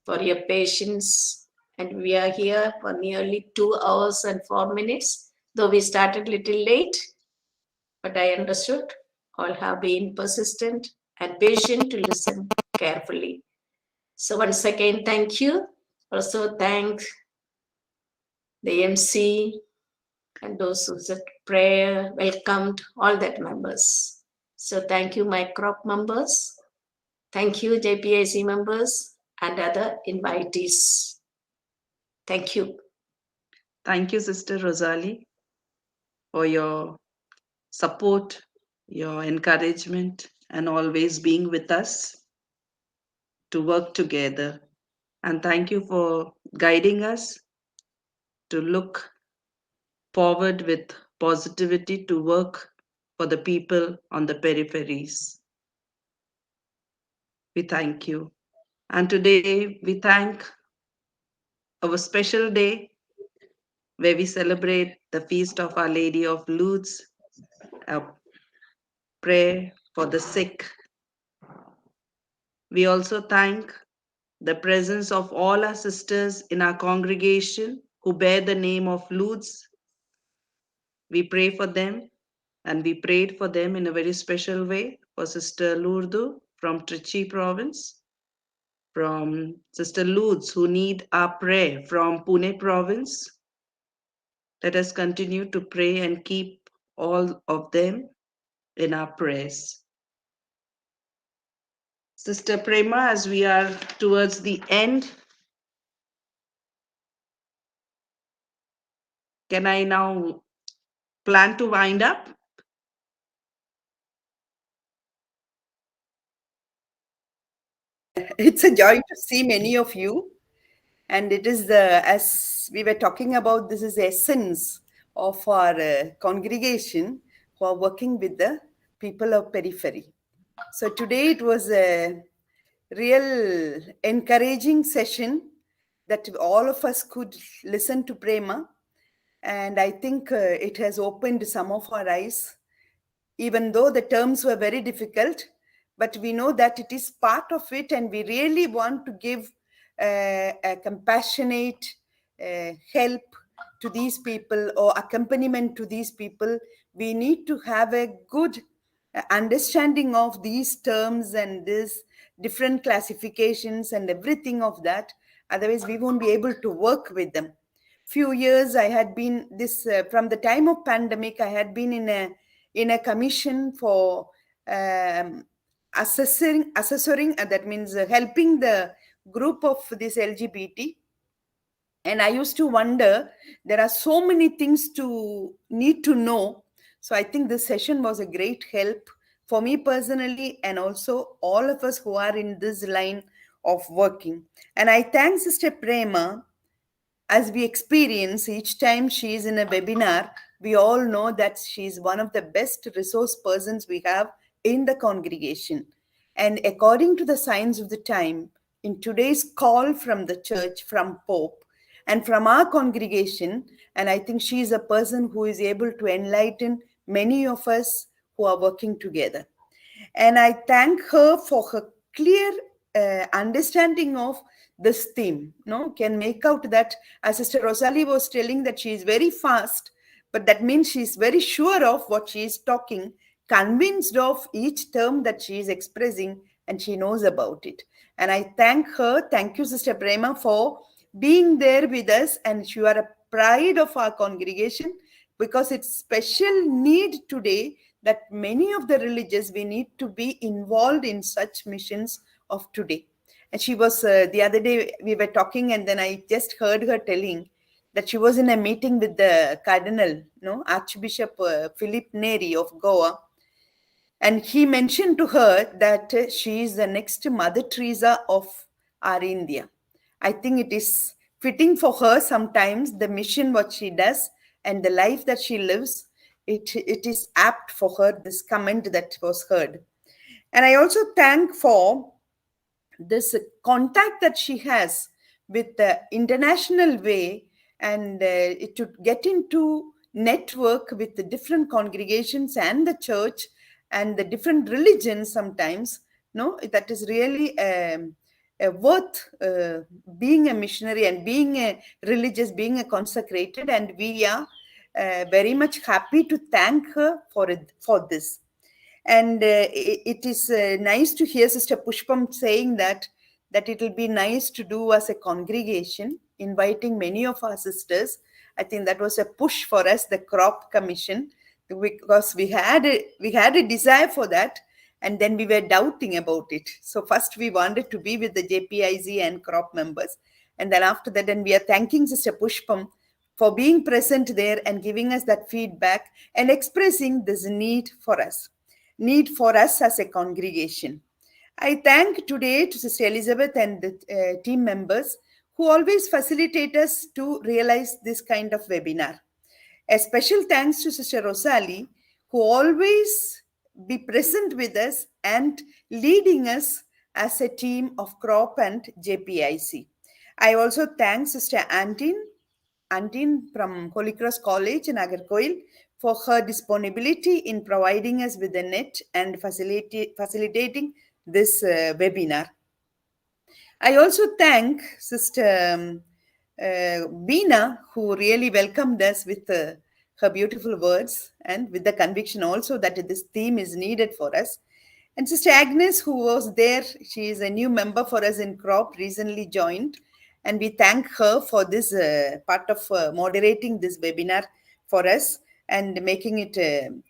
for your patience, and we are here for nearly 2 hours and 4 minutes, though we started a little late, but I understood all have been persistent and patient to listen carefully. So once again, thank you. Also thank the MC and those who said prayer, welcomed all that members. So thank you, my CCROP members. Thank you, JPIC members and other invitees. Thank you. Thank you, Sister Rosalie, for your support, your encouragement, and always being with us to work together. And thank you for guiding us to look forward with positivity to work for the people on the peripheries. We thank you. And today we thank our special day where we celebrate the feast of Our Lady of Lourdes, a prayer for the sick. We also thank the presence of all our sisters in our congregation who bear the name of Lourdes. We pray for them, and we prayed for them in a very special way for Sister Lourdes from Trichy province, from Sister Lourdes who need our prayer from Pune province. Let us continue to pray and keep all of them in our prayers. Sister Prema, as we are towards the end, can I now plan to wind up? It's a joy to see many of you. And it is as we were talking about, this is the essence of our congregation who are working with the people of periphery. So today it was a real encouraging session that all of us could listen to Prema. And I think it has opened some of our eyes, even though the terms were very difficult, but we know that it is part of it, and we really want to give a compassionate help to these people or accompaniment to these people. We need to have a good understanding of these terms and these different classifications and everything of that. Otherwise, we won't be able to work with them. Few years I had been from the time of pandemic, I had been in a commission for assessoring, that means helping the group of this LGBT. And I used to wonder, there are so many things to need to know. So I think this session was a great help for me personally, and also all of us who are in this line of working. And I thank Sister Prema. As we experience each time she is in a webinar, we all know that she is one of the best resource persons we have in the congregation. And according to the signs of the time, in today's call from the church, from Pope, and from our congregation, and I think she is a person who is able to enlighten many of us who are working together. And I thank her for her clear understanding of this theme. Can make out that, as Sister Rosalie was telling, that she is very fast, but that means she is very sure of what she is talking, convinced of each term that she is expressing, and she knows about it. And I thank her. Thank you, Sister Prema, for being there with us. And you are a pride of our congregation, because it's special need today that many of the religious, we need to be involved in such missions of today. And she was, the other day we were talking, and then I just heard her telling that she was in a meeting with the Cardinal, Archbishop Philip Neri of Goa. And he mentioned to her that she is the next Mother Teresa of our India. I think it is fitting for her sometimes, the mission what she does and the life that she lives. It is apt for her, this comment that was heard. And I also thank for this contact that she has with the international way, and to get into network with the different congregations and the church and the different religions sometimes. That is really worth being a missionary and being a religious, being a consecrated, and we are very much happy to thank her for this. And it is nice to hear Sister Pushpam saying that it will be nice to do as a congregation, inviting many of our sisters. I think that was a push for us, the CROP Commission, because we had a desire for that, and then we were doubting about it. So first we wanted to be with the JPIC and CROP members, and then after that, and we are thanking Sister Pushpam for being present there and giving us that feedback and expressing this need for us as a congregation. I thank today to Sister Elizabeth and the team members who always facilitate us to realize this kind of webinar. A special thanks to Sister Rosalie, who always be present with us and leading us as a team of CROP and JPIC. I also thank Sister Antine from Holy Cross College in Nagarkoil for her disponibility in providing us with the net and facilitating this webinar. I also thank Sister Beena, who really welcomed us with her beautiful words and with the conviction also that this theme is needed for us. And Sister Agnes, who was there, she is a new member for us in CROP, recently joined. And we thank her for this part of moderating this webinar for us and making it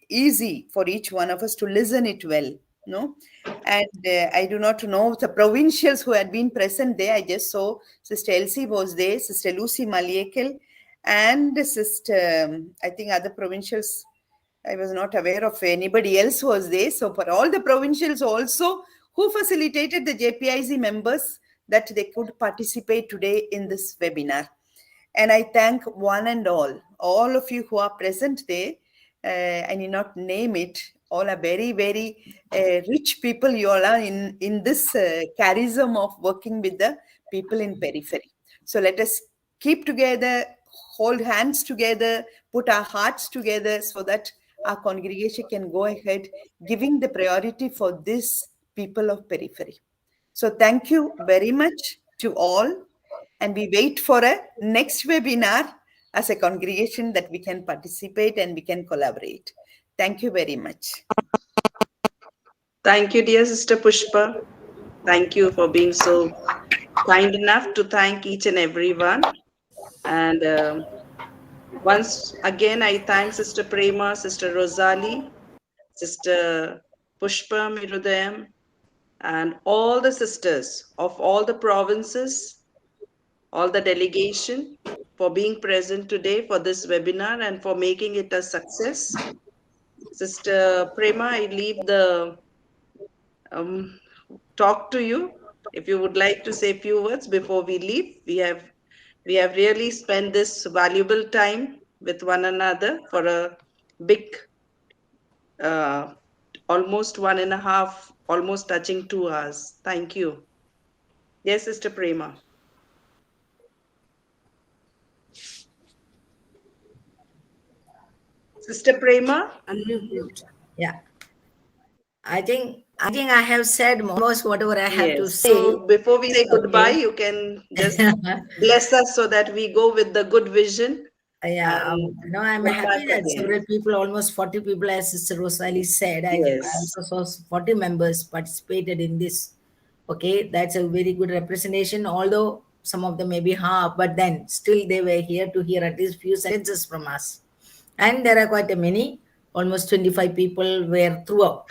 easy for each one of us to listen it well. And I do not know the provincials who had been present there. I just saw Sister Elsie was there, Sister Lucy Maliekel, and Sister, I think other provincials, I was not aware of anybody else who was there. So for all the provincials also who facilitated the JPIC members that they could participate today in this webinar. And I thank one and all of you who are present there. I need not name it. All are very, very rich people. You all are in this charism of working with the people in periphery. So let us keep together, hold hands together, put our hearts together so that our congregation can go ahead, giving the priority for this people of periphery. So thank you very much to all. And we wait for a next webinar as a congregation that we can participate and we can collaborate. Thank you very much. Thank you, dear Sister Pushpa. Thank you for being so kind enough to thank each and everyone. And once again, I thank Sister Prema, Sister Rosalie, Sister Pushpa Mirudayam, and all the sisters of all the provinces, all the delegation, for being present today for this webinar and for making it a success. Sister Prema, I leave the talk to you. If you would like to say a few words before we leave, we have really spent this valuable time with one another for a big, almost 1.5, almost touching 2 hours. Thank you. Yes, Sister Prema. Sister Prema? Unmute. Yeah. I think I have said most whatever I have to say. So before we say goodbye, you can just bless us so that we go with the good vision Yeah, And no, I'm we're happy back that again. several people, almost 40 people, as Sister Rosalie said, I Yes. also saw 40 members participated in this. Okay, that's a very good representation, although some of them may be half, but then still they were here to hear at least few sentences from us. And there are quite a many, almost 25 people were throughout.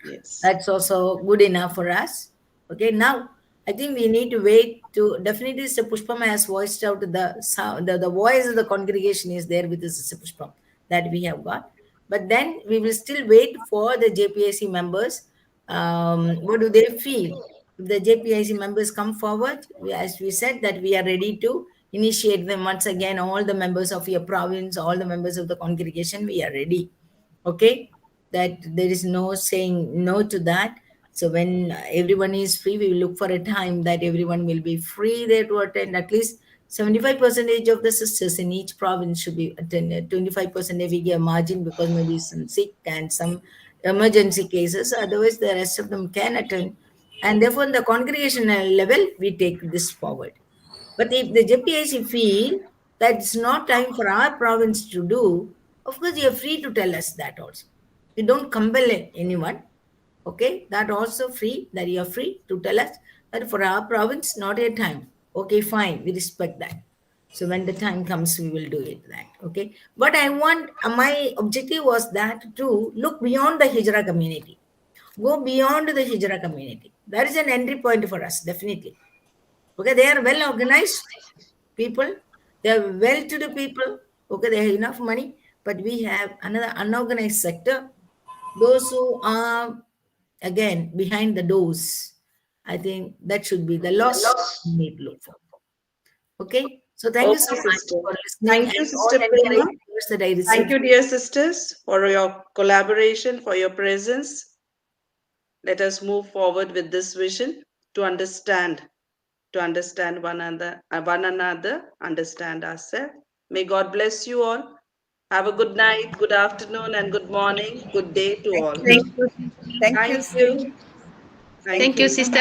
Yes. That's also good enough for us. Okay, now I think we need to wait to definitely Sister Pushpam has voiced out the sound, the voice of the congregation is there with Sister Pushpam that we have got. But then we will still wait for the JPIC members. What do they feel? If the JPIC members come forward, as we said, that we are ready to initiate them once again. All the members of your province, all the members of the congregation, we are ready. Okay, that there is no saying no to that. So when everyone is free, we will look for a time that everyone will be free there to attend. At least 75% of the sisters in each province should be attended. 25% we give margin because maybe some sick and some emergency cases. Otherwise, the rest of them can attend. And therefore, in the congregational level, we take this forward. But if the JPIC feel that it's not time for our province to do, of course, you're free to tell us that also. You don't compel anyone. Okay, that also free, that you're free to tell us that for our province, not a time. Okay, fine, we respect that. So when the time comes, we will do it that. Okay, but I want, my objective was that to look beyond the Hijra community. Go beyond the Hijra community. That is an entry point for us, definitely. Okay, they are well organized people, they are well to do people. Okay, they have enough money, but we have another unorganized sector. Those who are again behind the doors. I think that should be the loss we need to look for. Okay, so thank you so Okay, much sister. for listening Thank you, and all Sister the Prema. encouraging words that I received. Thank you, dear sisters, for your collaboration, for your presence. Let us move forward with this vision to understand one another, understand ourselves. May God bless you all. Have a good night, good afternoon, and good morning, good day to all. Thank you. Thank you. Thank you. Thank you, Sister